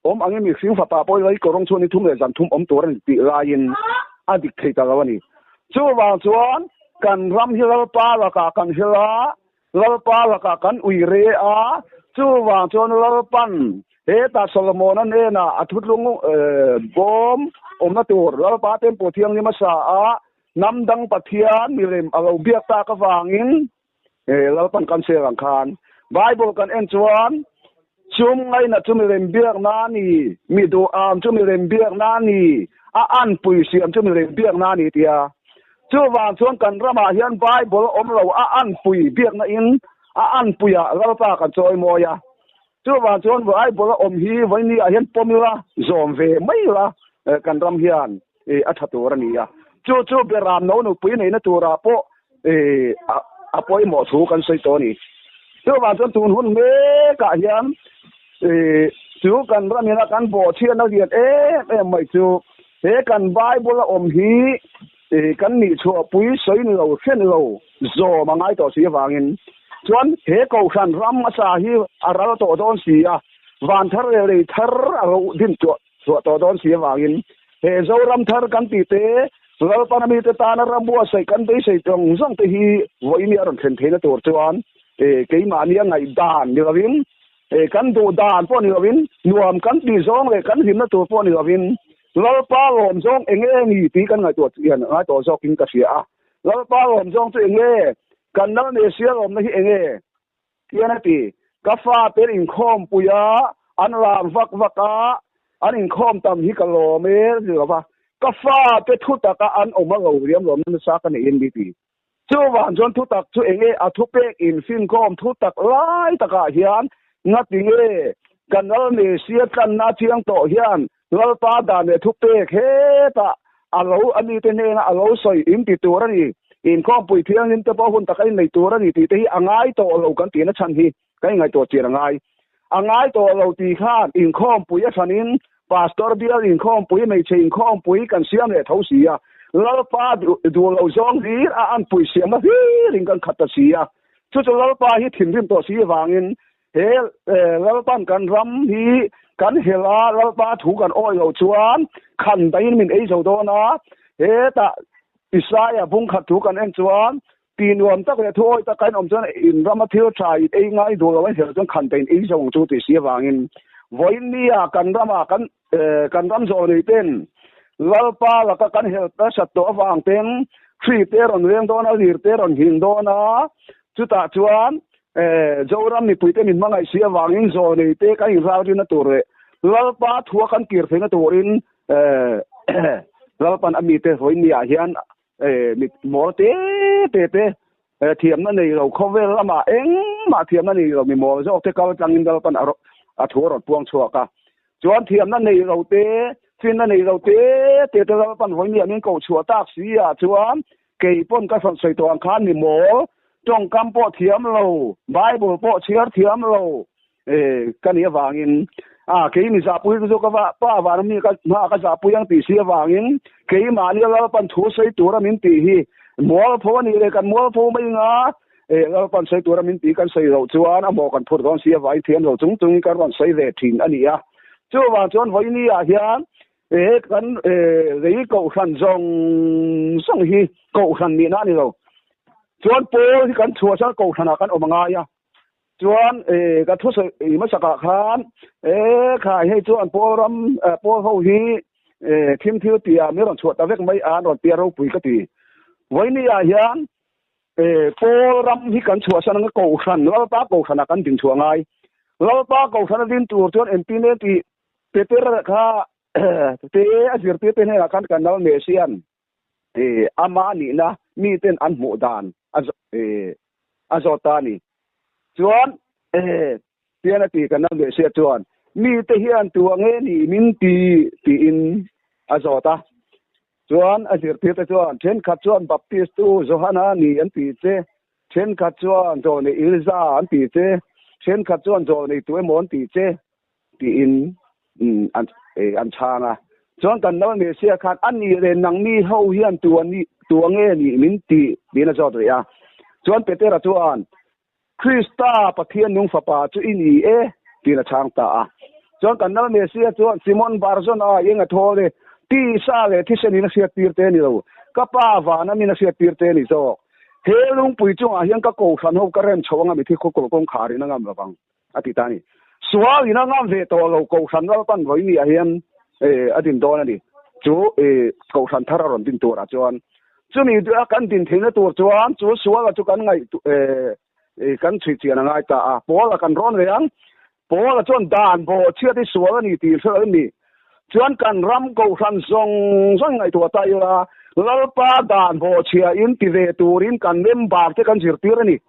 om angi mi sing fa pa poi lai ko rong chu ni thum le jan thum om tur ni pi lain adik thei ta lawani chu wa chuan kan ram hilal pa la ka kan hila lal pa la ka kan ui re a chu wa chuan lal pan he ta solomon an na athut lung bom om na tur lal pa tem po thiang ni ma sa a nam dang pathian mi rem alo biak ta ka wangin lal pan kan se rang khan bible kan en chuan chum ngai na chum rem biak na ni mi do am chum rem biak na ni a an pui siam chum rem biak na ni tia chu wang chuan kan rama hian bible om lo a an pui biak na in a an puya lal pa kan choi moya chu wang chuan bible om hi voi ni a hian pomila zom ve mai la kan ram hian a thatur ani ya chu beram no nu pui nei na tura po a poi mo thu kan sei to ni chu wang chuan tun hun me ka hian chu kan ram ni na kan bo thian na riat mai chu he kan bible om hi kan ni chho pui soi ni lo khen lo zo mangai to si wangin chuan he ko san ram asa hi aral to don si a van thar le thar aro din to don si wangin he zo ram thar kan ti te lal panami te ta na ram bua sai kan dei sai tong zong te hi voi ni aron khen thena to chuan ke ma ni ngai dan ni lovin kan do dan po ni lovin nuam kan ti zong le kan him na to po ni lovin lal pa lom jong enge ni ti kan ngai to chian ngai to zo king ka sia lal pa lom jong tu enge kan na ne sia lom na hi enge tiana ti ka fa per in khom puya an ram vak vaka an in khom tam hi ka lo me ri ba ka fa pe thu ta ka an o ma lo riam lom na sa ka ne in bi ti chu wan jon thu tak chu enge a thu pe in fin khom thu tak lai ta ka hian nga ti nge kan na ne sia kan na chiang to hian lal pa da ne thu pe khe ta alo ani te ne na alo soi im ti tur ani in khom pui thiang in te po hun ta kai nei tur ani ti te angai to lo kan ti na chan hi kai ngai to chi rangai angai to lo ti khan in khom pui a chanin pastor dia in khom pui mai che in khom pui kan siam le thau sia lal pa du lo zong ri a an pui siam ma hi ring kan khat ta sia chu lal pa hi thin rim to si wangin he lal pan kan ram hi กันเฮลาเราปาถูกันอ้อยเราชวนขันได้มินไอ้เจ้าโดนะเฮตาอิสราเอลบุ้งขัดถูกันเองชวนปีนวมตะเกถอยตะกันอมจนอินรามาเที่ยวชายไอ้ง่ายดูเราไว้เฮลจนขันเป็นไอ้เจ้าจูติเสียวางินวันนี้กันรามากันรำโซนี่เป็นเราปาแล้วก็กันเฮลตะสัตว์วางเป็นทรีเตอร์เรื่องโดนะลีเตอร์หินโดนะจุดตาชวนเจ้ารำมีปุยเตมินมังไอเสียวางินโซนี่เตกันอินราวดินตัวเรเราปาทัวกันเกียร์เฟงตัวอินเราปันอมีเตหอยนี่เฮียนมีหมอเตเทียมนั่นนี่เราเขาเวลามาเองมาเทียมนั่นนี่เรามีหมอจะออกเทเขาจังอินเราปันทัวรถพวงชัวกะจวนเทียมนั่นนี่เราเตฟินนั่นนี่เราเตเราปันหอยนี่มันก็ชัวตากสีจวนเกี่ยป้นก็ฝันใส่ตัวอังคารมีหมอจ้องกำปอเทียมเราไบเบิลปอเชียร์เทียมเรากันนี่วางินkei mi sa pui zo ka wa pa wa mi ka ma ka sa pui yang ti sia wangin kei ma ni la pan thu sei tu ra min ti hi mol pho ni le kan mol pho mai nga la pan sei tu ra min ti kan sei ro chuan a mo kan phur gon sia vai thiam ro chung kan ron sei ve thin ani a chu wa chon hoi ni a hian kan rei ko khan song hi ko khan ni na ni ro chuan po kan chua sa ko khana kan omanga yaจวนกระทุสมาสักครั้งขายให้จวนปอรำปอเขาฮีทิมทิวเตียไม่ต้องชวดตะเวกไม่อ่านเตียเราปุ๋ยก็ตีไว้นี่อาเฮียนปอรำที่กันชวดสนังก็ขันเราป้าก็ขันกันถึงชัวไงเราป้าก็ขันดินตัวจวนเอ็มพีเนตีเตเตอร์ค่ะเตอจิรเตเตเนี่ยกันกันเราเมเซียนอามานี่นะมีเป็นอันโมดานอาจอตานี่จวนเตียนตีกันนั่นเลยเสียจวนมีแต่เฮียนตัวเงี้ยนี่มินตีอินอาจอตาจวนอาจิรเตียจวนเช่นขัดจวนบัพติสตูโจฮานานี่อันตีเจเช่นขัดจวนโจนี่อิลซาอันตีเจเช่นขัดจวนโจนี่ตัวมอนตีเจตีอินอันชานะจวนกันนั่นเลยเสียขัดอันนี้เรนนังนี่เฮาเฮียนตัวนี้ตัวเงี้ยนี่มินตีดีนะจอตัวอ่ะจวนเปเตอร์จวนคริสตาปะเทียนนุงฝาปาจุอินีตีนะช้างตาจนกันนั่นเมเซียจวนซิมอนบาร์ซอนยังโทเลตีซาเลที่เซนินักเสียตีร์เตนี่เราก็ป้าวานะมีนักเสียตีร์เตนี่โซเฮลุงปุยจงยังก็โกขันหกกระเรนชวงมีที่โคโกงขารินังามระวังอติตานี่สวาวินังามเวโตเราโกขันเราปั้นไว้นี่เฮียนอดินโดนนี่จูโกขันทารารอนดินตัวจวนจุนี่ด้วยกันดินเทนตัวจวนจูสวาจุกันไงกันสิเจียนง่ายตาปอละกันร้อนเรียงปอละจนด่านบ่เชื่อที่สวนนี่ตีเสือนี่จวนกันรำกูขันส่งไงตัวตายละลลปาด่านบ่เชื่ออินติเวตูรินกันเล่มบาปที่กันสิตีระนี่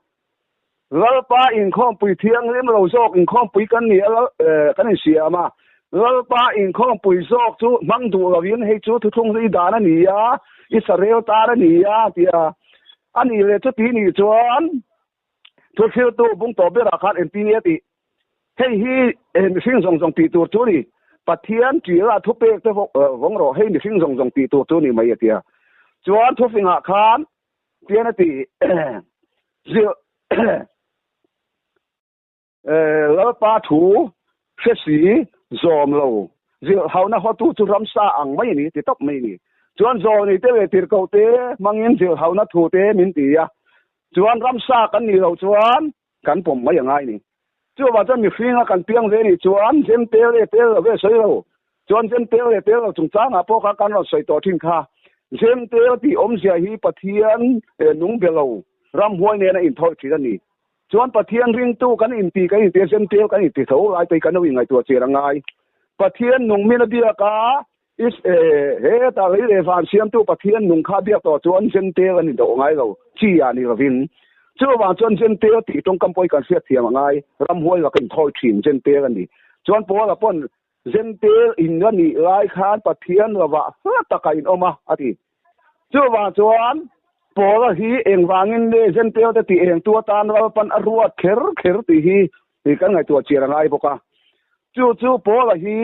ลลปาอินข้อมปุยเทียงเล่มเราโซกอินข้อมปุยกันนี่กันเสียมาลลปาอินข้อมปุยโซกจูมังดูเราวินให้จูทุกๆที่ด่านนี่ยาอิสราเอลตานี่ยาที่อันนี้เลยจุดที่นี่จวนทุกเที่ยวตัวบุ้งต่อเบราคันเอ็มพีเอติให้ฮีสิ่งส่งตีตัวจุนี่ปะเทียนจีราทุเปกตัววงรอให้สิ่งส่งตีตัวจุนี่ไม่เตียจวนทุกสิ่งอาคารเทียนติเจ้าแล้วป้าถูเสียสีจอมเราเจ้าเขาหน้าเขาตู้จุรำซาอังไม่นี่ติดตบไม่นี่จวนจอนี่เตะตีเก่าเตะมังยินเจ้าเขาหน้าถูเตะมินตีอะจวนรำซากันนี่เราจวนกันผมไม่ยังไงนี่จวนว่าจะมีฟิงกันเพียงเรนี่จวนเซนเตลเวสวยเราจวนเซนเตลเราจงจ้างอ่ะพวกกันเราใส่ต่อทิ้งค่าเซนเตลที่อมเสียฮีปะเทียนนุ่งเบลเรารำห้วยเนี่ยนะอินทอยที่นี่จวนปะเทียนริงตู้กันอินตีกันอินเตเซนเตลกันอินตีเท่าไรไปกันเอาอย่างไงตัวเจรังไงปะเทียนนุ่งมีนาเดียกาอิสเฮตาเลยเรฟานเสียมตู้ปะเทียนนุ่งข้าเบียต่อจวนเซนเตลกันอินโดไงเราชี้อันนี้เราวินเจ้าว่าจนเซนเตลที่ตรงกำปอยกันเสียเทียมไงรำห้วยเราเป็นทอยถิ่นเซนเตลกันนี่จวนปัวละป้นเซนเตลอินนั่นนี่รายคานปะเทียนเราว่าตะไคอินออกมาอธิเจ้าว่าจวนปัวละฮีเองวางินเดเซนเตลแต่ตีเองตัวตานเราปันอรวดเขิร์ตีฮีนี่กันไงตัวเจียงไงพวกอ่ะจู่ปัวละฮี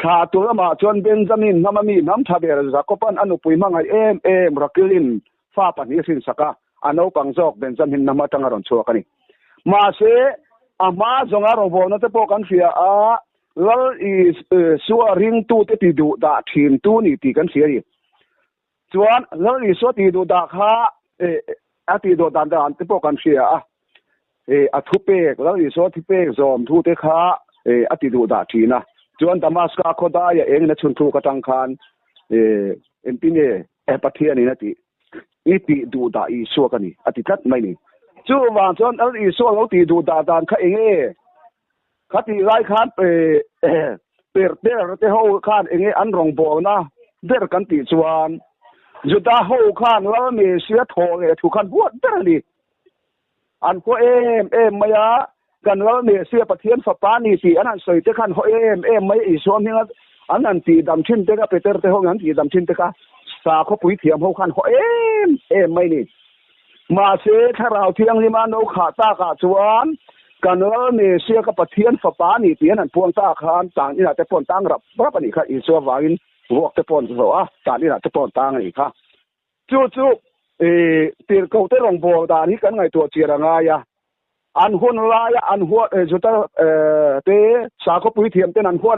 ขาตัวมาจวนเบนจามินน้ำมีน้ำทะเบียร์จากก็ปันอนุปุยมังไอเอ็มรักลินฟ้าปันนี้สินสักอันเอาปังจอกเบนจามินน้ำมาตั้งอารมณ์ชัวกันนี่มาเสอามาจงอารมณ์บนนั่นจะพอกันเสีย แล้วสัวริงตู้ติดูดาทีมตู้นี่ตีกันเสียดิจวนแล้วสัวติดูดาค่าติดูดานติปกันเสียอะทุเปกแล้วสัวที่เปกซอมทูเตค่าติดูดาทีนะจวนดามัสกาโคดายเองนะชุนทูกะตังคานเอ็นปิเนปะเทียนี่นะติติดูดาอีสัวกันนี่ติตัดไม่นี่จูวางจวนสัวแล้วติดูดาดานค่าเองคัดที่ไล่คานเปิดเตเฮาคานเองอันรองบ่นะเดรกันติจวนจุดาเฮาคานแล้วมีเสียโทถูกคันบวดเดรนี่อันก็มายากันแล้วมีเสียประเทียนฝปานี่สิอันนั้นใส่เตคันเฮาไม่อีสวมนี่อันนั้นตีดำชิ้นเตกะไปเตเฮางั้นตีดำชิ้นเตกะสาเขาปุ๋ยเทียมเฮาคันเฮาไม่นี่มาเสถ้าเราเที่ยงนี่มาโนขาตากะจวนกันแล้วมีเสียกับประเทียนฝปานี่ตีนั้นพวงตาคานต่างนี่น่ะแต่ปนตั้งรับนี่ค่ะอีสัววากินวอกแต่ปนซะตานี่น่ะแต่ปนตั้งนี่ค่ะจู่ตีเกาเตลงบ่ดานี่กันไงตัวเจียงายอันหุ่นลายอันหัวจุดเตสาเขาปุ๋ยเทียมเตนันหัว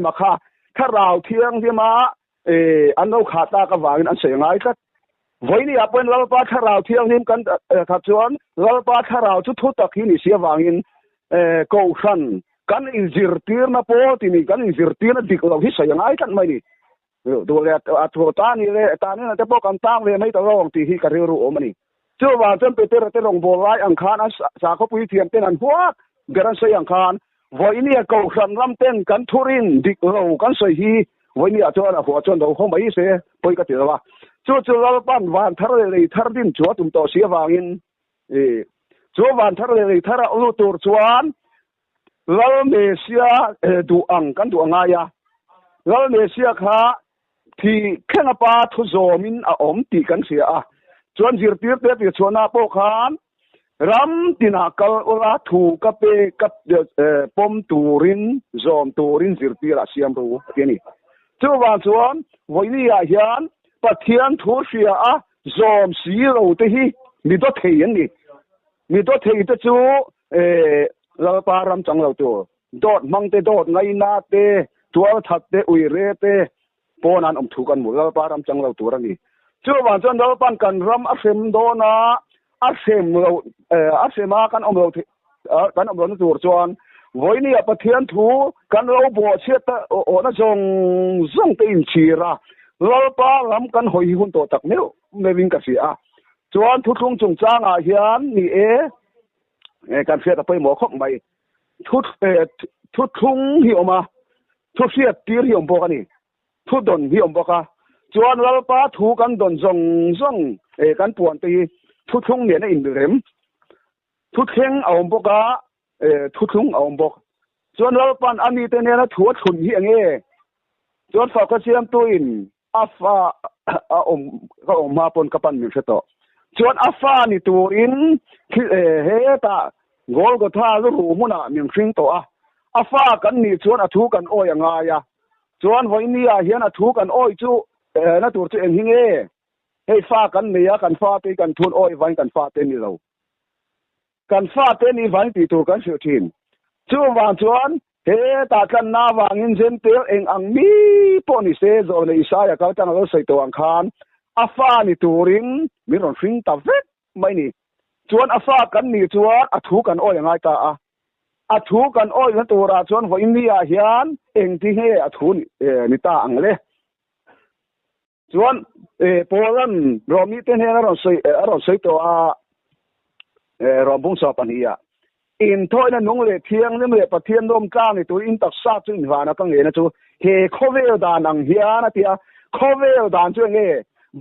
มาค่ะถ้าเราเที่ยงที่มาอันเราขาตากะวากินอันเสียงายก็ไว้นี่เป็นเราปาถ้าเราเที่ยงนี่กันขับชวนเราปาถ้าเราจุดทุตะกี้นี่เสียวากินโกชันกันอินซิร์ตีร์นะโปตินี่กันอินซิร์ตีร์นะดิกเราที่เสียงายกันไม่นี่ดูแลตัวตานี่เลยตานี่นะจะบอกกันตั้งเลยไม่ต้องร้องตีที่กระเรือโอมันนี่เจ้าว่าจนไปเตะลงโบไล่อังคารสาเขาปุ๋ยเทียมเต้นอันพวกกระเสียงคานไว้นี่โกชันลำเต้นกันทุรินดิกเรากันสวยฮีไว้นี่จวนหัวจนเราเขาไม่เสียไปก็ติดว่าจู่เราปั้นวานทะเลทะดินจัวตุ่มต่อเสียวางินจัววานทะเลทะเลอุตุจวนเราเมเซียดูอังกันดูอังไงเราเมเซียค่ะที่แค่ปาทุโซมินอมตีกันเสียจวนจิรติเตติชวนาโปคานรำตินากัลอุลาถูกกับเปกับปมตูรินซอมตูรินจิรติราเซียมรู้ที่นี่จู่วันจวนวันนี้อาหารปะเทียนทูเสียซอมสีเราเตหีมีตัวเทียนนี่มีตัวเทียนจู่เราปารำจังเราตัวโดดมังเตโดดไงนาเตตัวทัดเตอุยเรเตปอนันถูกกันหมดเราปารำจังเราตัวนี่จู่วันจวนเราปั้นกันรำอัศมโดนาอัศมเราอัศมากันเรากันเราตัวจวนวันนี้ปะเทียนทูกันเราบัวเชียตโอนะจงตีนชีระเราปาลำกันหอยหุ่นตัวตักเนี้ยไม่วิ่งกันเสียจวนทุกทุ่งจงจ้างอาหารนี่การเสียตะไปหมอคบไปทุกทุ่งหิวมาทุกเสียตีหิวบอกกันนี่ทุกดนหิวบอกกันจวนเราปาถูกันดนจงกันปวนตีทุกทุ่งเนี่ยในอินเดียมทุกเข่งเอาบอกกันทุกทุ่งเอาบอกจวนเราปันอันนี้แต่เนี่ยนะถั่วถุนเฮียงจวนฝากกระเทียมตัวอินอาฟ้าก็มาปนกับปันมีเสตจวนอาฟ้านี่ตัวอินที่เฮตากอลก็ท่ารู้มุน่ะมีสิ่งตัวอาฟ้ากันนี่จวนอาทูกันโอ้ยังไงจวนวันนี้เฮียนอาทูกันโอ้ยจู่น่าตัวเองหิงให้ฟ้ากันเนี่ยกันฟ้าตีกันทุนโอ้ยวันกันฟ้าเต้นนี่เรากันฟ้าเต้นนี่วันตีตัวกันเสียทีมจู่วันจวนเฮตากันน้าวางินเซนเตลเองอังมีปนิเซโซในอิสายเขาตั้งเราใส่ตัวอังคารอาฟ้านี่ตัวริงมีรอนฟิงตาเวทไม่นี่จวนอาฟ้ากันนี่จวนอาทูกันโอ้ยังไงตาอาทูกันโอ้ยนั่นตัวราจวนวันนี้เฮียนเองที่เฮอาทูนี่ตาอังเลยจวนโปลันรอมีเต้นเฮเราใส่ตัวรอบุ้งสอบปัญญาอินทอยนั้นนุ่งเล็เทียงนี่มันเล็ประเทียนร่มก้างนี่ตัวอินตักซาจุนวานะกังเงินนะจูเฮโคเวลดานังเฮียนะเตียโคเวลดานจูเง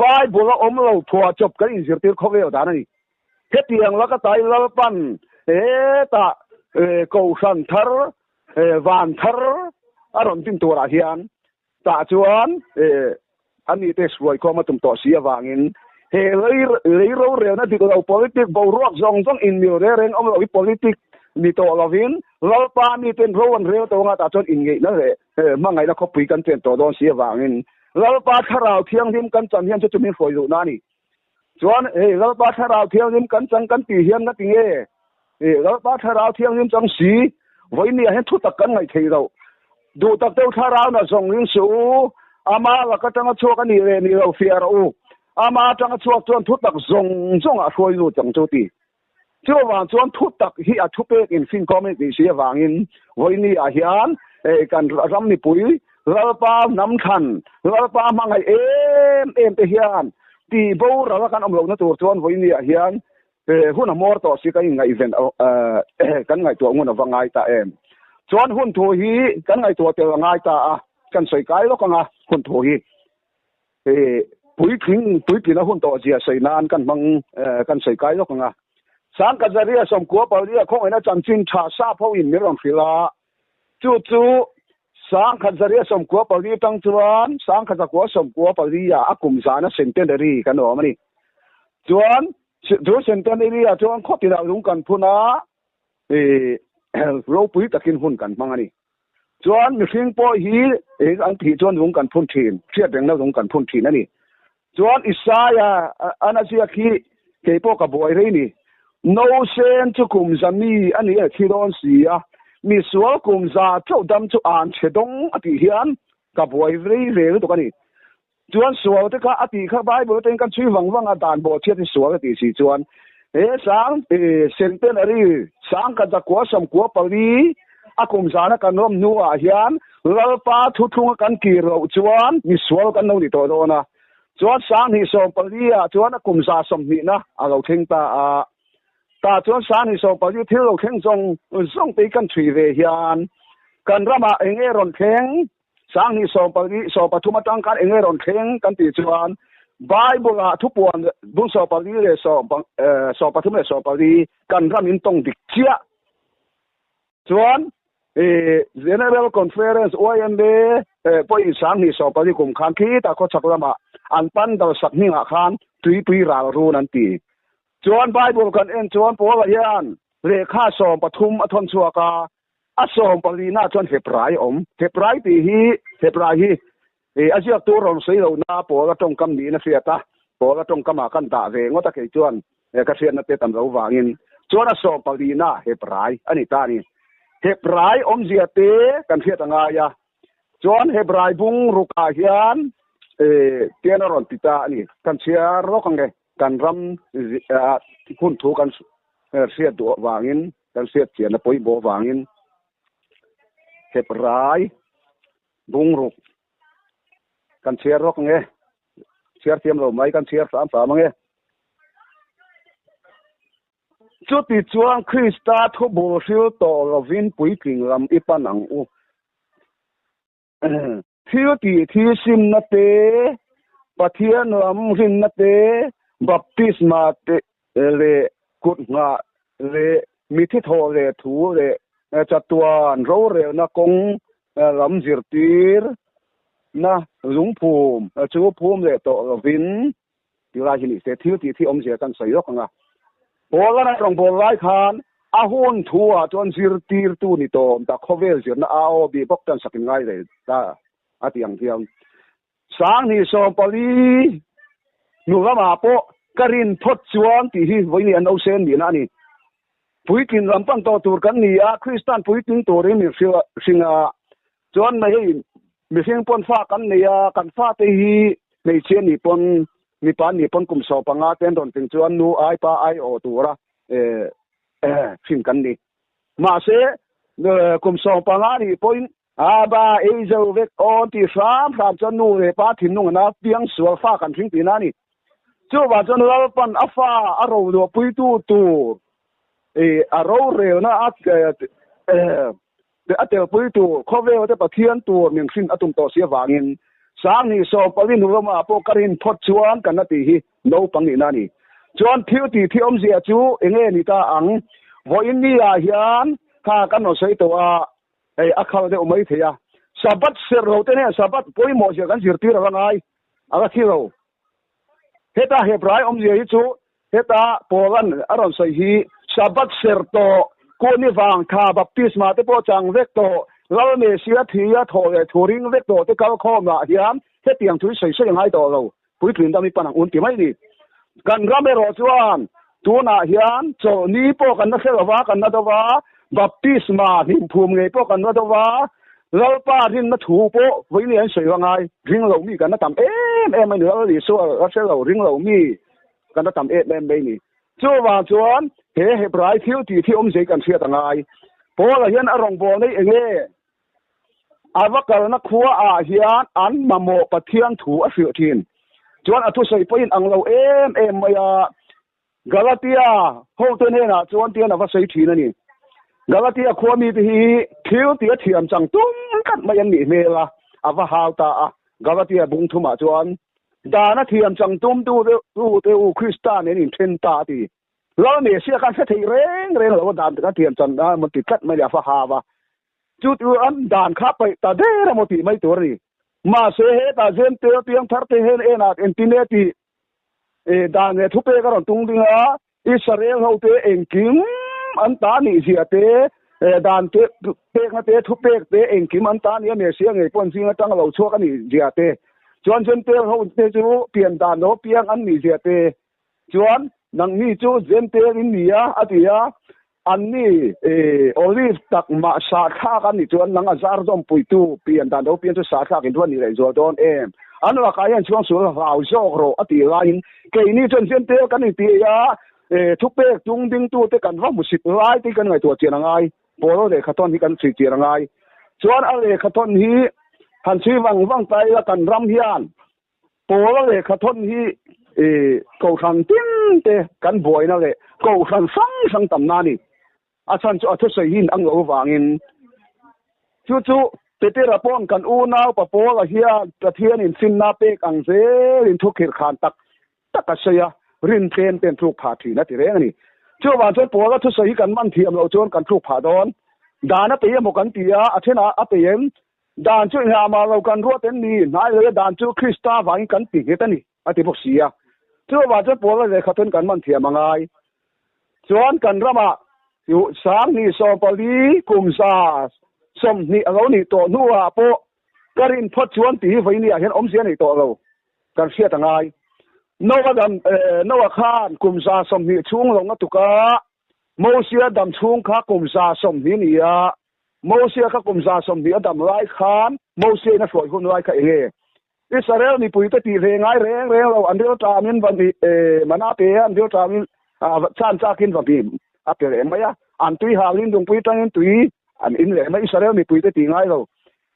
บายบุลอมเราทัวจบกันอินสิร์ติโคเวลดานี่เฮเตียงแล้วก็ไตแล้วปันตาโกชันทาร์วันทาร์อารมณ์ตินตัวราเฮียนตาจวนอันนี้เตสวยก็มาตุ่มต่อเสียวางินเฮเลยเราเรียนนะที่เรา politic บรอกจงอินมิวเรงเราวิ politic มีตัวเราวินเราปามีเป็นร้อนเร็วตัวงาตาจนอินเงยนั่นแหละมั่งไงแล้วเขาปีกันเป็นตัวโดนเสียวางินเราปาถ้าเราเที่ยงทิมกันจันเฮียนจะมีฝอยอยู่นั่นนี่จวนเราปาถ้าเราเที่ยงทิมกันจังกันตีเฮียนกันตีเราปาถ้าเราเที่ยงทิมจังสี voi ni hen thu tak kan ngai thei ro du tak teu tharau na song ring su ama la ka tanga chok ani re ni ro fiar u ama tanga chok chuan thu tak zong a hroi lu chang chu ti chu wang chuan thu tak hi a thu pe in fin comedy sia wangin voi ni a hian kan ram ni pui lalpa nam than lalpa mangai em te hian ti bo ra kan omlo na tur chuan voi ni a hian hun amor to si ka ngai event kan ngai to ngun awangai ta em chuan hun thu hi kan ngai to te ngai ta a kan soi kai lo ka nga hun thu hi pui kin a hun to jia sei nan kan mang kan soi kai lo ka nga sang ka zaria som ko pa ria khong ina chang chin tha sa pho in mirong phila chu sang ka zaria som ko pa ri tang chuan sang ka ko som ko pa ria akum zana centenary kan no mani chuan do centenary a chuan khotina lung kan phuna ro pui takin hun kan mangani chuan mi hring po hi an thi chuan lung kan phun thin thia beng na lung kan phun thin ani chuan isaya anasia khi ke po ka boy re ni no sen chu kum zami ani a thiron sia mi sual kum za chau dam chu an chedong ati hian ka boy re to kani chuan sual te ka ati kha bible ten kan chui wang a dan bo thiat sual ti si chuan sang centenary sang ka ja ko sam ko pali akum zana kan nom nu a hian lalpa thu thung kan ki ro chuan mi sual kan no ni to do na chuan sang hi som pali a chuan akum za som ni na a lo thing ta chuan sang hi som pali thil lo kheng song pe kan thui ve hian kan rama enge ron kheng sang ni som pali so pathuma tang kan enge ron kheng kan ti chuan bible a thu puan bu so pali le so pathum le so pali kan ram in tong dik chia chuan general conference OMB poi sang ni so pali kum khan ki ta ko chaklama an pan dal sakni nga khan tui ral ru nan ti chuan bible kan en chuan pola hian rekha som pathum athon chuaka asom palina chuan hebrai ti hi hebrai hi azia tu ron sei lo na pola tong kam ni na fiata pola tong kama kan da ve ngota ke chuan ka thian na te tam lo wangin chuan asom palina hebrai ani ta ni hebrai zia te kan fiat anga ya chuan hebrai bung ruka hian tenaron pita ani kan chiar ro kan ge kan ram hun thu kan siat do wangin kan siat chian na poi bo wangin hebrai bung ruk kan chiar ro kan ge chiar tiam lo mai kan chiar sam mange chu ti chuan Krista thu bo sil to lovin pui king lam ipanang u thiu ti thi sim na te pathian lam rin na te baptisma te le kut nga le mi thi tho le thu le chatuan ro re na kong lam zirtir na lung phum chu phum le to lovin ti la hi ni se thiu ti thi je kan sai ro nga bola na rong bol lai khan a hun thua chon zirtir tu ni tom ta khovel zir na a o bi bok tan sakin ngai le ta atiang thiam sang ni so pali nu lama po karin thot chuan ti hi voini an osen ni na ni puikin lampang to tur kan ni a Christian puikin to re mi singa chuan mai mi sing pon fa kan ni a kan fa te hi nei chen ni pon mi pan ni pon kum so panga ten don ting chuan nu ai pa ai o tura fin kan ni ma se kum so panga ni point aba ezo vek on ti sam chuan nu re pa thin nu na piang sual fa kan thing ti na ni chu ba chuan lal pan afa aro do pui tu aro re na atel pui tu khove o te pathian tu min sin atum to sia wangin sang ni so pawin roma po karin thot chuan kan na ti hi no pang ni na ni chuan thiu ti thiom zia chu enge ni ta ang voin ni a hian kha kan no sei to a akhal de umai theya sabat ser ro te ne sabat poi mo je kan zirti ra ngai aga thiro heta hebrai zia hi chu heta polan aron sei hi sabat ser to ko ni wang kha baptisma te po chang vek to ral me sia thia thole thuring vek to te kal khom la hiam he tiang thui sei sei ngai to lo pui thlin dami panang un ti mai ni kan rame ro chuan tu na hian cho ni po kan na se wa kan na dawa บัพติศมาหิมภูมิไงพวกกันว่าตัวว่าเราป้ารินมาถูโปไว้เนี่ยสวยว่าไงริงเรามีกันนะตำเอ็มไม่เหนือหรือซัวรัสเซลเราริงเรามีกันนะตำเอ็มไม่นี่จู่ว่าจวนเฮบรายทิวที่อมเสกันเสียต่างไงพอเราเห็นอารมณ์บอลนี่เองอาวักกันนักขัวอาเฮียนอันมาโมปะเทียงถูอสิทินจวนอทุสัยไปอังเราเอ็มมายากาลาเตียโฮเทนเฮนะจวนเตียนะว่าสัยทีนั่นนี่กาลาเตียขัวมีที่คิวเตียเทียมจังตุ้มกัดมายันนี่เมล่ะอาว่าฮาวตากาลาเตียบุงทุมาจวนดานะเทียมจังตุ้มดูคริสตานนี่เทนตาตีแล้วเนี่ยเสียกันเสียทีเร่งเราว่าดานกันเทียมจังนะมันติดกัดไม่ได้ฟ้าฮาวะจุดอันดานข้าไปตาเดระมติไม่ตัวนี้มาเสเหตาเจนเตียงทัดเตเฮนเอนักเอ็นติเนติดานเนี่ยทุเปกันตุงดิงะอิสราเอลเขาเตเองกิมอันตานี่เสียเตดานเตเปกเตทุเปกเตเองกิมอันตานี่เนี่ยเสียงไอ้ปนสิงตั้งเราชั่วกันนี่เสียเตจวนเจนเตเขาเตจูเปลี่ยนดานโนเปียงอันนี่เสียเตจวนนังนี่จูเจนเตอินเดียอติยาอันนี้โอลิฟตักมาสาขากันนี่จวนนังอาซาร์ดอมปุยตูเปลี่ยนดานโนเปียนจะสาขากันด้วยนี่เลยจวนโดนอันว่าใครยังช่วงสุดหาวโซกโรอติลายินเกนี่จนเส้นเตกันนี่ตียาทุกเปกจุงดิงตัวเตกันว่ามุสิตไล่ตีกันไงตัวเจียงไงโปโลเดขัดต้นที่กันสีเจียงไงส่วนอะไรขัดต้นที่หันชีวังไปแล้วกันรำเฮียนโปโลเดขัดต้นที่เกาขันติ้งเตกันบ่อยนั่นแหละเกาขันสังตำนานี่อาจารย์จะทุสัยหินอังเอาวางินจู่เตระป้อนกันอูนาวปะโปละเฮียตะเทียนอินสินนาเปกอังเซรินทุกเขตขานตักกะเสียรินเทนเป็นทุกผาทีนะติเรงนี่ชั่ววันจนโปละทุสัยกันมันเทียมเราจนกันทุกผาดอนดานเปียมกันเตียอาเทนาอเปียมดานจุหามาเรากันรัวเต็นนี่นายเลยดานจุคริสตาวังกันติเกตันนี่อติพกเสียชั่ววันจนโปละเลยขัดกันมันเทียมง่ายจวนกันระมาอยู่สามนี่สองปลีกุมซาสมนี่เรานี่ตัวนัวโปกรินพดชวนตีไฟนี่เห็นอมเสียนี่ตัวเรากันเสียต่างไงนวดำนวขานกุมซาสมนี่ช่วงลงนัตุกะโมเสียดำช่วงข้ากุมซาสมนี่นี่อะโมเสียข้ากุมซาสมนี่ดำไรขานโมเสียน่ะสวยคนไรข้าเองอิสราเอลนี่ปุยตะตีเรงไงเรงเราอันเดียวตามินวันนี้มันอาเปียอันเดียวตามินชานจากินวันนี้อาเปียเองไหมอะอันตุยหาลินดงปุยตั้งตุยอันอินเลยไม่อิสราเอลมีปุยตะตีง่ายเรา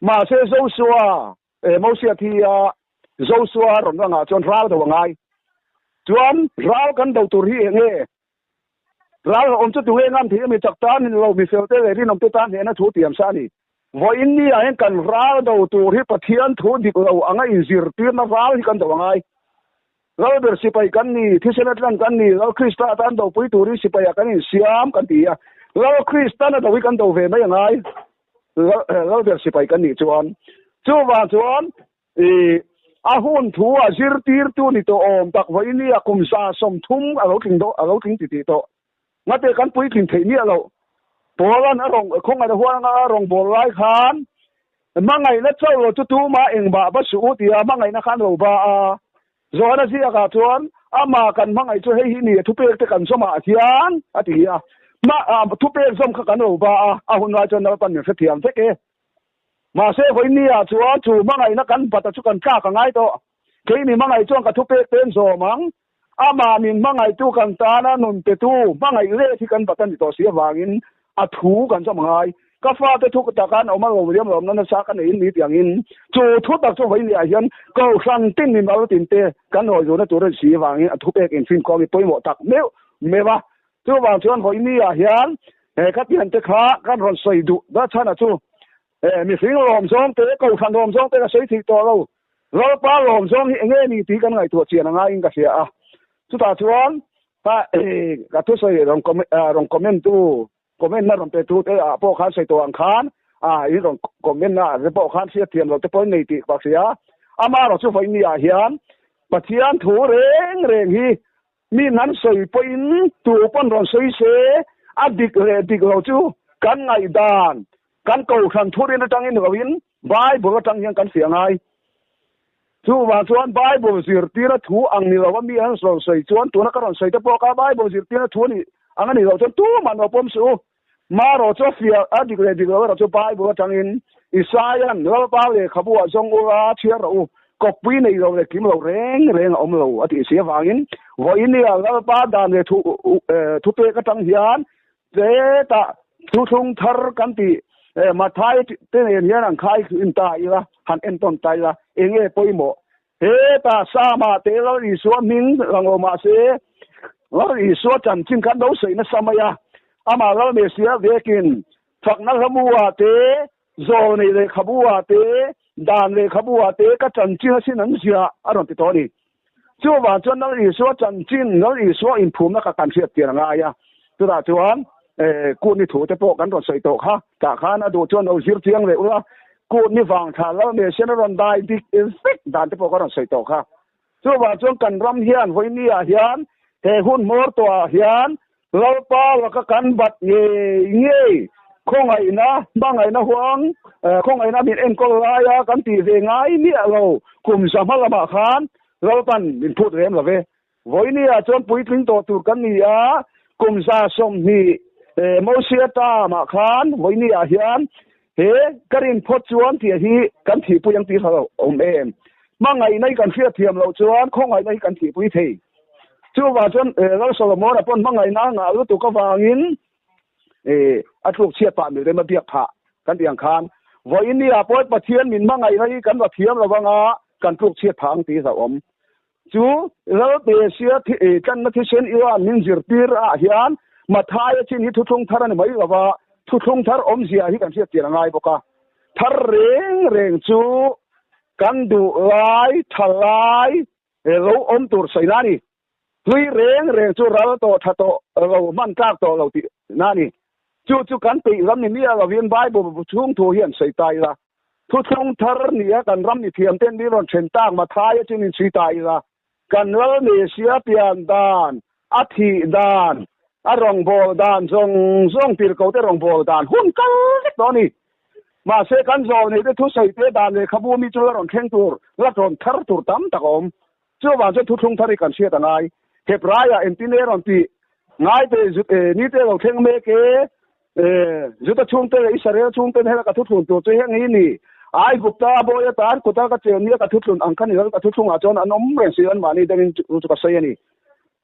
มาเซโซซัวโมเสียที่โซซัวรำว่าจนร้าวตัวง่ายจวนร้าวกันตัวตุรีเองร้าวอมจุดตัวเองนั่นที่มีจักรตานเรามีเฟลเตอร์ที่น้ำตาลเห็นนะถูเตียมซานี่ว่าอินนี่เองกันร้าวตัวที่ปะเทียนถูดิบเราอังไงอินซิร์ตีนร้าวที่กันตัวง่ายเราเดินสิไปกันนี่ที่เซนต์กันนี่เราคริสต์ตันตัวปุยตุรีสิไปกันนี่เสียมกันตีเราคริสต์นะตัววิกันตัวเวไม่ยังไงเราเดินสิไปกันนี่จวนว่าจวนอาหุ่นทัวจิรตีร์ตัวนี่ตัวอมตักไว้นี่กุมซาสมทุ่มเราทิ้งติดตัวงั้นแต่กันปุยทิ้งเทียเราโบราณอารมณ์คงไงหัวอารมณ์โบราณขันมั่งไงแล้วเจ้าเราจะตัวมาเองบ่าบัสอุติยามั่งไงนะขันเราบ่าจวนสิอากาศจวนอามากันมั่งไงจะให้หินี่ทุเปกกันสมาธิยันอติยามาทุเปสมกันเราบ่าหุ่นว่าจนเราปันเนี่ยเสียงเทเกมาเซไว้นี่ชัวชูมังไงนักกันปัตจุกันก้ากันไงตัวเคยมีมังไงจ้องกับทุเปเป็นโซมังอามามีมังไงตู้กันตานะนุนเตตู้มังไงเล่ที่กันปัตตันตัวเสียวางินอัถูกันสมัยก็ฟ้าเตทุกตะกันออกมาเราเรียมเรานั้นสักกันอินนิดอย่างอินจูทุตักจูไว้นี่ยันก็สั่งติ้งนี่มาตินเตกันหอยอยู่นะตัวเรื่องเสียวางินอัทุเปกินฟินกองอีตัวหมดตักเมวะจู่บางชวนไว้นี่ยันก็เปลี่ยนเตขากันรอนใส่ดุด้าชนะจู่มีสิ่งหลอมซองเตะก็ขันหลอมซองเตะก็ใช้ที่ตัวเราป้าหลอมซองเงี้ยนี่ตีกันไงตัวเชียงไงอิงก็เสียสุดท้ายชวนถ้าก็ทุกสิ่งลองคอมเมนต์ตู้คอมเมนต์นั่นลองเตะตู้เตะพวกเขาใส่ตัวอังคารอีลองคอมเมนต์นะหรือพวกเขาเสียเทียมเราจะพ้นในตีปักเสียมาเราช่วยนี่เฮียนปัจจัยถูเร่งฮีมีนั้นใส่ไปตัวป้อนรอนใส่เสดิกเราจู่กันไงดานกันเก่าขันทุเรียนจังอินกับวินไบเบิลจังยังกันเสียงไงจู่ว่าชวนไบเบิลสิร์ตีนะถูอังนี่เราว่ามีอันส่งใส่ชวนตัวนักการใส่ตะปอกไบเบิลสิร์ตีนะถูนี่อันนี้เราจนตัวมันเราพร้อมสู้ มาโรโซเฟียอดิกเรดิกโรโซปายบัวจังอินอิสราเอลเราปาเลขบัวจงอุราเชียเราก็ปีในเราเลยกิมเราเร่งอมเราอติเสียฟังอินว่าอินเนี่ยเราปาดานเลยทุเปกตังเฮียนเจตะทุทุงทรกันติมาท้ายเตเนียนังคายคืออินตายละหันเอ็นต้นตายละเองปอยโมเฮตาสามาเตเราอีสวมิงลังโอมาเสเราอีสวจันจินกันเราใส่นสมัยอามาเราเมเสียเวกินฝักนักขบัวเตโซนี่เลยขบัวเตดานเลยขบัวเตก็จันจินสินันเสียอารมณ์ติดตัวนี่จู่ว่าจนนักอีสวจันจินนักอีสวอินภูมินักการเสียเตียงไงตัวจวนกูนี่ถูจะโปกันรถใส่โตค่ะกะข้านะดูจนเอาเสียงเลยว่ากูนี่ฟังถ้าเราเมเสียนรอนได้ดิฟิกดานจะโปกันรถใส่โตค่ะจู่ว่าจนกันรำเฮียนไว้นี่เฮียนเฮหุ่นมอร์ตัวเฮียนเราป้าว่ากันบัดเงี้ยคงไงนะบางไงนะหวงคงไงนะมีเอ็นก็ลายกันตีเงยเนี่ยเรากลุ่มสามารถมาขานเราปันเป็นพูดเรื่องละเว้ยวันนี้จนปุยถึงตัวตูกันนี่กลุ่มสะสมนี่โมเสียตามาขานวันนี้เฮียนเฮกรินพดจวนที่ฮีกันที่ปุยังตีเขาอมเอ็มบางไงในกันเสียเทียมเราจวนคงไงในกันที่ปุยเทจู่ว่าจนเราสลมอปนบางไงนะงาลุตุกวางินอัตลุกเชียปานอยู่ได้มาเบียกผะกันเตียงคานวันนี้ปอยปะเทียนมินบางไงนะกันว่าเทียมระวังกันลุกเชียพังตีสะอมจู่เราเตเสียที่กันนักเชนอีว่ามินจิรปีระเฮียนมาทายชินฮิทุทงทารันไม่ว่าทุทงทารอมเสียฮิกันเสียเตียงไงปกะทารเร่งจู่กันดูลายทลายเราอมตัวใส่นานี่ลุยเร่งจู่เราโตทัดโตเรามันกล้าโตเราตินานี่จู่กันตีรำนี่เนี่ยเราเวียนใบบุช่วงทัวเฮียนใส่ตายละทุทงทารเนี่ยกันรำนี่เทียมเต้นนี่รอนเชนตั้งมาทายชินสีตายละกันเราเนี่ยเสียเปลี่ยนดานอาทิดานอารมณ์โบดานทรงปีร์เก่าแต่รองโบดานหุ่นกันตอนนี้มาเสกันโซนี่ได้ทุใส่เตดานเลยขบวนมีจุลรอนแข่งตัวละรอนทารตัวตั้มตะกอมจู่ว่าจะทุทงทาริกันเสียแต่ไงเก็บรายเอ็นติเนรอนตีง่ายแต่นี่แต่เราเข่งเมเกจุดช่วงเตะอิสราเอลช่วงเตะให้กับทุกคนตัวเจ้าอย่างนี้นี่ไอ้กุตาโบยตากุตาก็เจอเนี่ยกับทุกคนอังคันนี่กับทุกคนอาจารย์อันนั้นไม่เสียนมานี่เดินจุกเสียนี่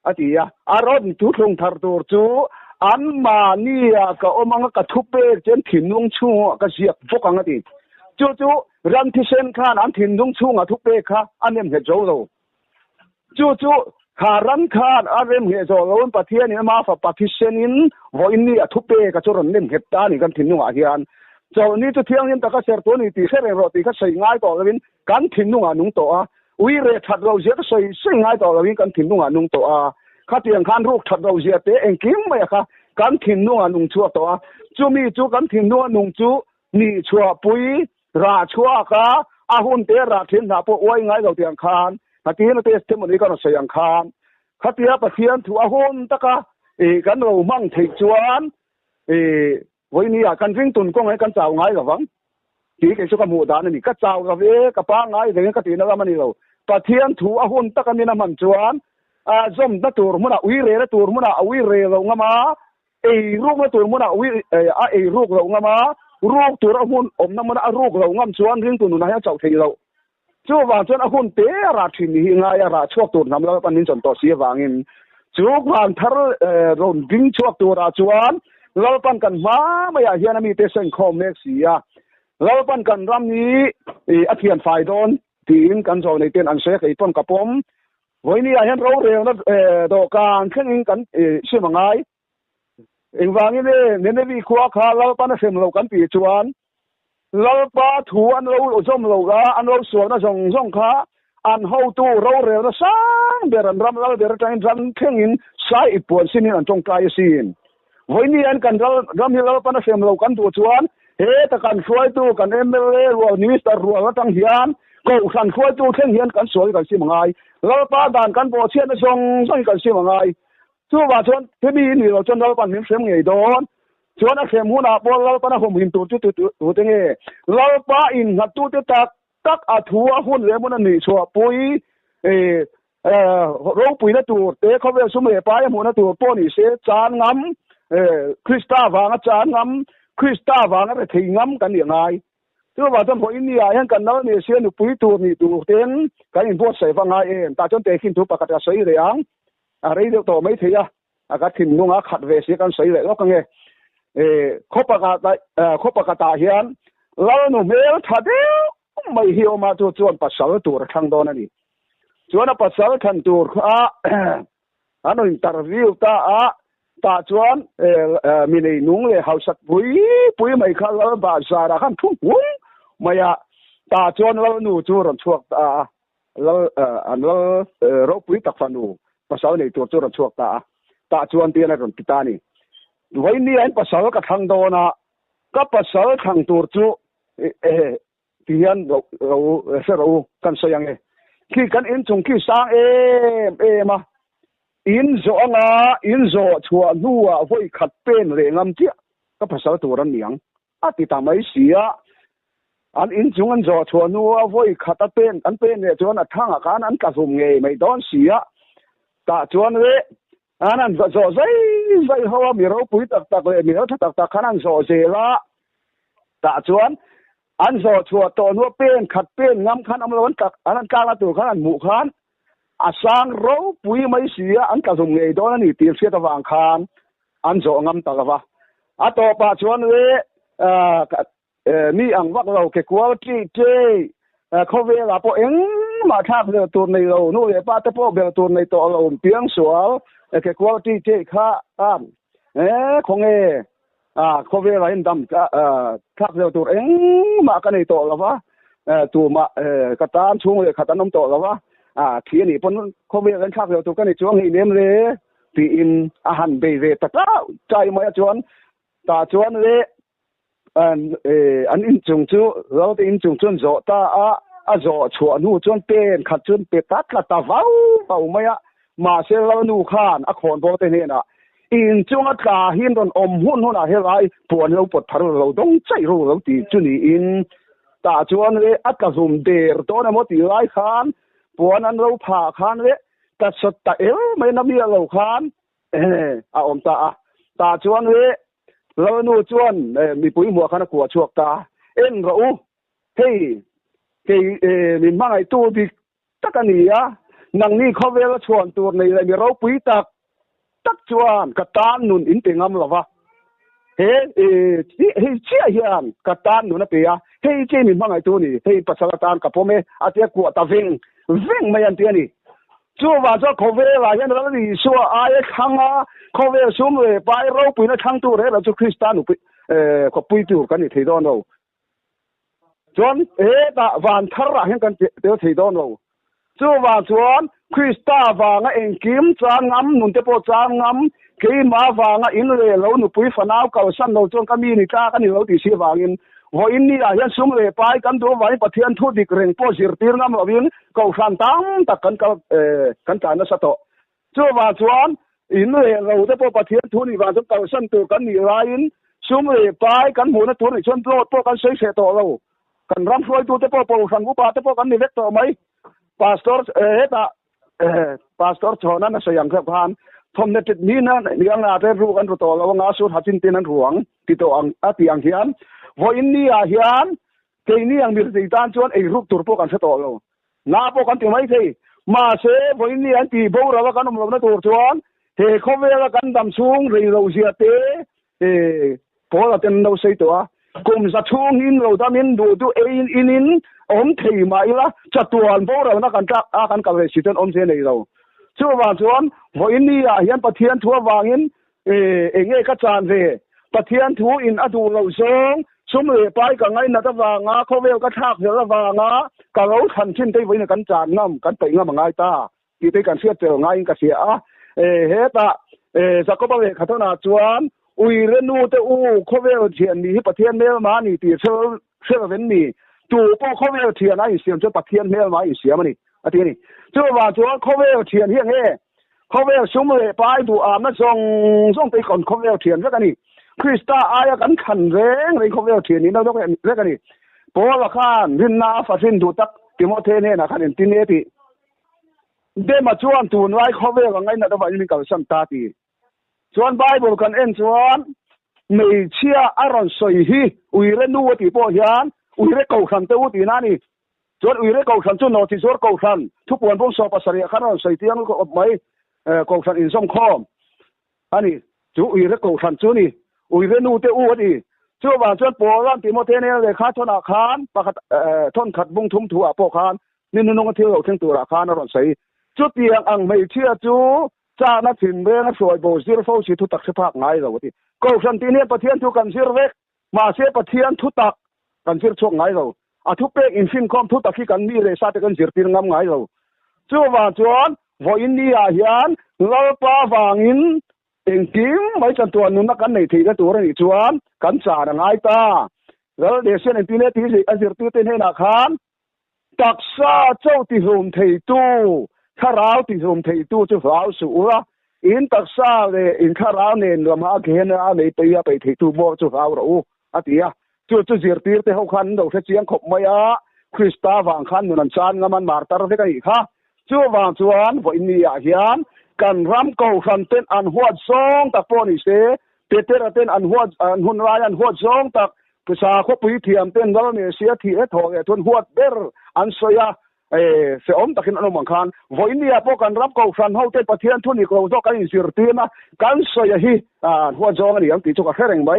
อาทิตย์อารมณ์ทุกคนทาร์ตัวจู่อันมานี่ก็อมังกับทุบเปเจนถิ่นนุ่งชูก็เสียบพวกอันนี้จู่รันที่เซนข้านอันถิ่นนุ่งชูทุบเปค่ะอันนี้เหตุโจเราจู่ขารันขาดอาเรมเหตุโลนปะเทียนี่มาฝากปะทิเซนินวันนี้ทุบเปกระโจรเล่มเหตุตานี่กันถิ่นนุ่งอาเฮียนเจ้านี่จะเที่ยงยันตะก็เสียตัวนี่ตีเสร็จรถตีก็ใส่ง่ายต่อเลยวินกันถิ่นนุ่งนุ่งตัววิเรทัดเราเสียก็ใส่ง่ายต่อเลยวินกันถิ่นนุ่งนุ่งตัวข้าเตียงขันรูปทัดเราเสียเตเองกิ้มไหมค่ะกันถิ่นนุ่งนุ่งชัวตัวจู่มีจู่กันถิ่นนุ่งนุ่งจู่นี่ชัวปุยราชัวค่ะอาหุ่นเตราถิ่นหาพวกไว้ง่ายเราเตียงขันนาทีนั้นเตสเทมันนี้ก็เสียงคานข้าเตียปะเทียนถูกอาหุนตะกะกันเรามั่งถิจวนวันนี้กันวิ่งตุนก็ไงกันเจ้าไงกับวังทีเกี่ยวกับหมู่ดานนี่ก็เจ้ากับกับป้าไงเดี๋ยวก็ตีนักมันนี่เราปะเทียนถูกอาหุนตะกันนี่น้ำมันจวนจมตะตัวมันวิเรตะตัวมันวิเรเรางมารูปตะตัวมันวิรูปเรางมารูปตัวอาหุนอมน้ำมันรูปเรางมจวนวิ่งตุนนั่นให้เจ้าทีเราจู่ว่าจนอาหุ่นเตะราชินีง่ายราชวกตัวทำแล้วปันนินจนต่อเสียวางินจู่ว่าทารรอนดิ้งชวกตัวราชวนเราปันกันมาไม่อยากเห็นมีเตเซนคอมเมกซี่เราปันกันรำนี้อาเทียนไฟโดนทีมกันโซในเตียนอันเซกไอ้ต้นกระป๋อมวันนี้เห็นเราเร็วนะดอกการขึ้นกันเชื่อมั้งไงเองวางินเนี่ยเนี่ยวิเคราะห์ข่าวเราปันเสมเรากันปีจวนเราป้าถูอันเราจมเราละอันเราสวนนะส่งข้าอันเฮาตู้เราเร็วนะสังเดรันรำเราเดรันใจรันเข่งอินใส่ปวดสินี่อันจงกายสินวันนี้อันกันเรารำเราป้าเสมเรากันตัวชวนเฮ้ตะกันช่วยตู้กันMLAรัวนิมิตรรัวตั้งเฮียนก็กันช่วยตู้เข่งเฮียนกันสวยกันสิมังไงเราป้าด่านกันปวดเชียนส่งกันสิมังไงจู่ว่าชวนที่มีนี่เราจนเราปันมิ้มเสียงไงโดนชวนเข็มหัวหน้าบอลเราปนผมหินตัวตัวเตงเราป้าอินหัดตัวตักอาทัวหุ่นเลยมันนี่ชัวปุยเราปุยนะตัวเตะเขาเวลสมัยป้ายหัวนะตัวป้อนี่เสียจานงำ คริสตาวางอาจารย์งำคริสตาวางอะไรที่งำกันอย่างไรที่ว่าท่านพออินเดียเห็นกันแล้วเนี่ยเสียนุปุยตัวนี่ตัวเต็นกันอินพวกใส่ฟังไงเองตาจนเตะขึ้นทุบปากกาใส่เลยอังอะไรเดี๋ยวโตไม่เทียอากาศถิ่นนุ่งขัดเวสีกันใส่เลยแล้วก็ไงคบปากกาตาเฮียนแล้วหนูเมลทัดเดียวไม่เหี่ยวมาตัวจวนปัสสาวะตัวทางโดนนี่จวนปัสสาวะทันตัวอันนั้นอินเตอร์วิวตาจวนมีในนุ่งเลยเขาสักปุยไม่เข้าแล้วบาซาระขันทุ่งวุ้งไม่อะตาจวนแล้วหนูจวนช่วงตาแล้วอันแล้วรบปุยตักฟันหนูปัสสาวะในตัวจวนช่วงตาจวนเตียนอะไรติดตานี่วันนี้ไอ้ปัสสาวะกับทางโดนะก็ปัสสาวะทางตัวจูเตียนเรากันเสียงขี้กันอินจงขี้สร้างมาอินโจอินโจชัวนัวไว้ขัดเป็นเรื่องเจี๊ยก็ภาษาตัวนั้นอย่างติดตามไม่เสียอันอินจงอันโจชัวนัวไว้ขัดเป็นอันเป็นเนี่ยจวนทั้งอาการอันกระสุนเงยไม่โดนเสียตาจวนเลยอันนั้นก็โจใจเขาว่ามีเราปุ๋ยตักเลยมีเราตักขนาดโจเจละตาจวนอันโจชัวตัวนัวเป็นขัดเป็นงำขันอมร้อนกักอันนั้นกาลตัวขนาดหมู่ขันอาสางเราปุยไม่เสียอันกระทงเงยโดนนี่ตีเสียตะวางคานอันโจงำตะกะวะต่อปาชวนเวนี่อังวักเราเกกัวที่เจเขาเวลาพอเอ็งมาทักเรือตัวในเราโน่เลยป้าตะพอเบลตัวในตัวเราเปียงสวลเกกัวที่เจข้าคงเขาเวลาเห็นดำทักเรือตัวเอ็งมากันในตัวเราวะตัวมากระตานช่วงเลยขัดน้ำตัวเราวะทีนี้ปนเขาเวกันทักเรือตัวกันในช่วงนี้เนี่ยเลยที่อินอาหารเบเรตะก้าใจมาจวนตาจวนเลยอันอินจงจูเราได้อินจงจวนโจตาโจชัวนูจวนเป็นขัดจวนเป็ดตัดละตาว้าวไม่มาเซลนูขานคนโบเตเนี่ยนะอินจงอัดกาหินโดนหุ่นเฮลัยปวนเราปวดพาเราต้องใจเราตีจุนี่อินตาจวนเลยอัดกระซุมเดร์ตัวนั้นมติไล่ขานปวนอันเราผ่าขานเลยแต่สดแต่ไม่น้ำมีเราขานอมตาจวนเลยเราหนูจวนมีปุ๋ยหมัวขนาดขวดชวกตาเราเฮ้มีมาไอตัวที่ตะกันนี่นังนี่เขาเวลาชวนตัวในอะไรมีเราปุ๋ยตักจวนกระตานนุนอินเต็งำหรอวะเชี่ยเฮียนกระตานนุนนะเปียเจมีมาไอตัวนี่ปัสสาวะตานกับพ่อแม่อาเจียกวดตาวิ่งไม่ยันเตียนี่จู่ว่าจะเขาเวลายันเราดีชัวข้างเขาเวลซุ่มเลยไปเราปุ๋ยนะทั้งตัวเลยเราจะคริสตานุก็ปุ๋ยตัวกันนี่ที่โดนเราจวนตาวันทาระเห็นกันเดี๋ยวที่โดนเราจู่ว่าจวนคริสตาวางเองกิมจางงำนุนเตปจางงำกิมาวางอินเลยเราหนูปุ๋ยฝันเอาเก่าสั้นเราจวนก็มีนี่จ้ากันนี่เราตีเสียวางินว่าอินนี่ยันซุ่มเลยไปกันตัวไว้ปะเทียนทุดิกเร่งโพสิรตีร์งำเราวินเขาฟันตั้งตะกันจานนัสโตจู่ว่าจวนอินเลยเราเตปปะเทียนทุนี่ว่าจะเก่าสั้นตัวกันนี่ไรอินซุ่มเลยไปกันหมูนัททุนี่ชนโลดพวกกันเสียตัวเรากันรำช่วยตัวเตปปสังกุปาเตปกันนี่เล็กตัวไหมพาสตอร์พาสตอร์ชอนั้นสยามครับพานทอมเนตินี่นะนี่อังอาเทรู้กันตัวเรางาสุดหัดจินตินันหวงที่ตัวตีอังเฮียนว่าอินนี่เฮียนเกนี่ยังมีติดตามชวนไอ้รูปตัวพวกกันสตัวเราน้าพวกกันที่ไม่ใช่มาเสว่าอินนี่อันที่บูเรากันมันเราตัวชวนเขาเวลากันดำสูงเราเสียเตพอเราเป็นเราใส่ตัวกุมสัตว์ช่วงอินเราทำอินดูอินที่มาอีละจัตุวันพวกเรานักกันกับสิทธิ์เสียในเราชั่ววันชวนว่าอินนี่ยันปะเทียนทั่ววางอินก็จานเวปะเทียนทั่วอินอดูเราส่งสมเลยไปกับไงนัตวางเขาเวลก็ทักเสือวางกับเราทันชิ้นได้ไว้ในกันจานน้ำกันไปง่ามง่ายตาที่ไปกันเสียเจอง่ายกันเสียสักก็ไปขัดนาชวนเรนูเตเขาเวลเทียนนี่ปะเทียนเมลมานี่ตีเชื่อเว้นนี่ตัวพวกเขาเวลเทียนนะอีเสียงจะปะเทียนเมลมาอีเสียมันนี่ทีนี้ชั่วว่าชั่วเขาเวลเทียนเฮียงเขาเวลสมเลยไปดูนั่นส่งไปก่อนเขาเวลเทียนแล้วกันนี่คริสตากันขันแรงเลยเขาเวลเทียนนี่เราต้องแล้วกันนี่พอละข้านรินนาฟาซินดูตักติโมเทเน่นะขันติเนติเดมาชวนตูนไว้เขาเวลว่าไงนะตัวนี้มีกับสัมตาตี ส่วนไบเบิลกันเอ็นส่วนไม่เชื่ออารอนสอยฮีอุยเรนูวติโปยานอุยเรเกาขันเตวุตินานี่ส่วนอุยเรเกาขันจุนโนติส่วนเกาขันทุกวันพงสอบภาษาเรียกขันอารอนสอยเตียงก็อบไม่เกาขันอินส่งคอมอันนี้จู่อุยเรเกาขันจู่นี่อุยเรนูเตอุวติจู่ว่าส่วนโปรันติโมเทเนเลขาทนาคารปะทนขัดบุงทุ่มถั่วโปคานนี่นุ่งเที่ยวถึงตัวราคาอารอนสอยจุดเตียงอังไม่เชื่อจู่จานักถิ่นเรื่องสวยโบสิรโฟสิทุตักสภาพไงเราที่ก็สันติเนี่ยประเทศทุกันสิรเวกมาเสียประเทศทุตักกันสิรช่วงไงเราทุกเปกอินฟินคอมทุตักที่กันมีเลยซาตกันสิรตีงามไงเราจู่ว่าจวนวอินเดียเฮียนเราป้าวางินเองกิมไม่จันตัวนุนักกันในที่กันตัวนี้จวนกันสารไงตาแล้วเดชเนติเนี่ยที่สิอันสิรตีเต้นให้นักขันตักซาเจ้าที่รุมเทตูข้าราวที่รุมเทตูจะฟ้าสูระอินตักซาเลยอินข้าราวเนี่ยรวมหาเกณฑ์อะไรไปไปเทตูโมจะฟ้าเราอาทิยาจู่เสียตีเตเขาขันเราเสียงขบมายาคริสตาวังขันนันชานงามันมาร์ตาร์เด็กอีกค่ะจู่วางจวนวันนี้อาเฮียนกันรำเก่าขันเต้นอันหัวซองตะปอนิเสเตเตระเต้นอันหัวหุ่นรายอันหัวซองตะภาษาเขาปีเทียมเต้นแล้วเนี่ยเสียทีทองทุนหัวเบอร์อันสยาเสียอมตะกินอนุมังคันวันนี้พวกกันรับเก่าขันเขาเต้นประเทศทุนอีกเราต้องการอินสิรตีนะกันสยาฮีหัวซองนี่ยังติดจุกแค่แรงไหม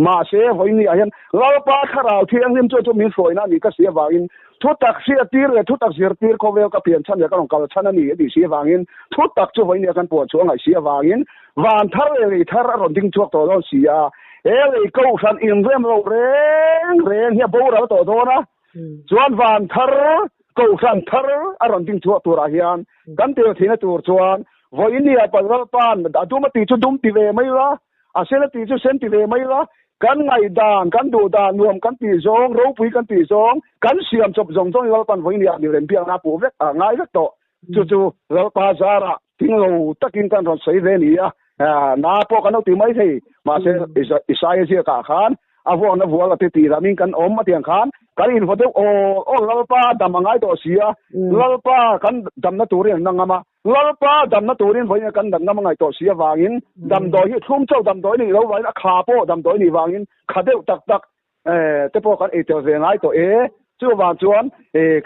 มาเสียวันนี้อาเฮียนเราป้าข้าเราเที่ยงนิ่มจะมีสวยนะนี่ก็เสียวางินทุตักเสียตีเลยทุตักเสียตีเขาเวลกับเปลี่ยนชั้นอย่างก็ลองกับชั้นนี้ดีเสียวางินทุตักจะวันนี้กันปวดช่วงไอเสียวางินวันทะเลทะเลรอนดิ้งช่วงตัวเราเสียเก้าชั้นอินเรื่องเราเร่งเฮียบูเราตัวนะส่วนวันทะเลเก้าชั้นทะเลรอนดิ้งช่วงตัวเราเฮียนกันเตียวที่นั่นตัวส่วนวันนี้ปัจจุบันดูมาตีจุดดุมตีเวไม่ละอาเซลตีจุดเซนตีเวไม่ละกันไงด่างกันดูด่างรวมกันตีสองรู้ปุยกันตีสองกันเสียมจบสองเราปันวันนี้นี่เรียนเพียงนาปูเวกง่ายเวกโตจู่เราปาซาระทิ้งเราตะกินกันรถใส่เวนี่นาพวกกันเอาตีไม่ใช่มาเสียอิสายเสียกาขานพวกนั้นพวกเราตีรามิงกันมาเตียงขานกันอินฟอเดโอเราป้าดำง่ายตัวเสียเราป้ากันดำนัตัวเรียนนั่งมาเราป้าดำนัตัวเรียนวันนี้กันดำง่ายตัวเสียวางินดำโดยทุ่มเจ้าดำโดยนี่เราไว้นะขาโป้ดำโดยนี่วางินขาเดียวตักแต่พวกกันเจ้าเสียง่ายตัวจู่ว่าจวน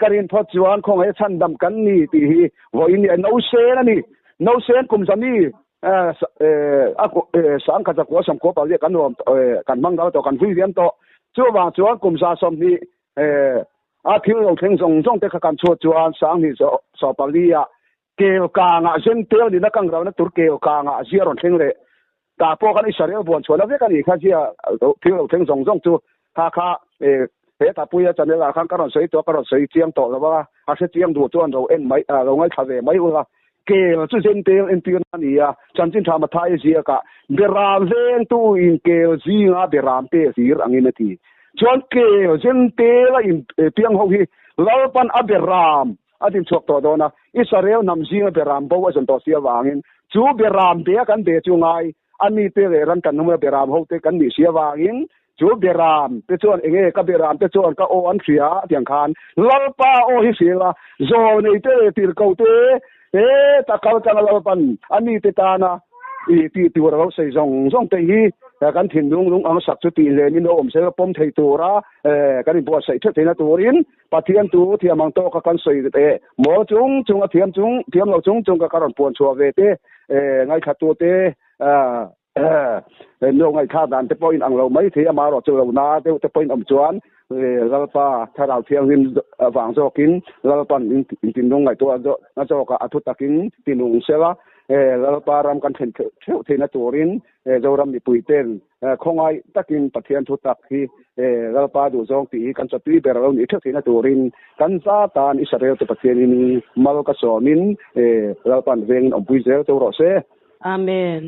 กันอินพอจวนคงให้ฉันดำกันนี่ตีวันนี้โนเซนนี่โนเซนกุมสามีสังกัดจากหัวสมควรเรียกกันรวมกันมั่งเราต่อกันวิ่งเรียนต่อจู่ว่าจวนกลุ่มสาสมนี้ที่เราถึงส่งแต่การชวนจวนสังนี่สอบปลียเกี่ยวกับเส้นเตี้ยนี่นักการเราเนี่ยตุรเกี่ยวกับเสียรอนถึงเลยแต่พวกกันอิสราเอลบวนชวนแล้วเรียกกันอีกข้าเสียที่เราถึงส่งจู่ข้าแต่ปุยจะเนี่ยข้างการใส่ตัวการใส่เจียงต่อแล้วว่าอาจจะเจียงดูจวนเราไม่เราไม่ทำไม่ว่าเกลจุเซนเตลอินทิวนานีจันจินทามาทายเสียกะเบรามเซนตูอินเกลซีงาเบรามเตสีรังอินทีจวนเกลเซนเตลอินเปียงหงฮีลาปันอัเบรามอดินชกตัวโดนะอิสราเอลนำซีงาเบรามบอกว่าจนตัวเสียวางินจูเบรามเปียกันเดจูไงอันนี้เตเลรันกันนุ่มเบรามหงเตกันมีเสียวางินจูเบรามเตจวนเองกับเบรามเตจวนก็โออันเสียเตียงคานลาป้าโอฮิเสียละโซนี่เตติรเกาเตตะเขาจะเราปันอันนี้ติตานะที่ตัวเราใส่ส่งเตยกันถิ่นลุงอังสักจุดตีเลยนี่โน้มเสือป้อมไทยตัวระกันบัวใส่เท่าตัวรินปะเทียนตัวเทียมังโตกันใส่เตะหมอจุงเทียมเราจุงกับการปวนชัวเวเตไงขัดตัวเตโน้ไงข้าดันเตปอยอังเราไม่เทียมาเราเจอเราหน้าเตปอยอัมจวนเราป้าถ้าเราเที่ยงริมฝั่งโซกินเราปันตินลงไงตัวน่าจะก็อาทุตะกินตินลงเสละเราป้ารำกันเทนตัวรินเรารำมีปุยเต้นคงไงตะกินปะเทียนทุตักที่เราป้าดูซองตีกันจะตีเบรเราหนีเทนตัวรินกันซาตานอิสราเอลตัวปะเทียนนี้มาลกัสโซมินเราปันเวงอมปุยเซลตัวรอเซอาเมน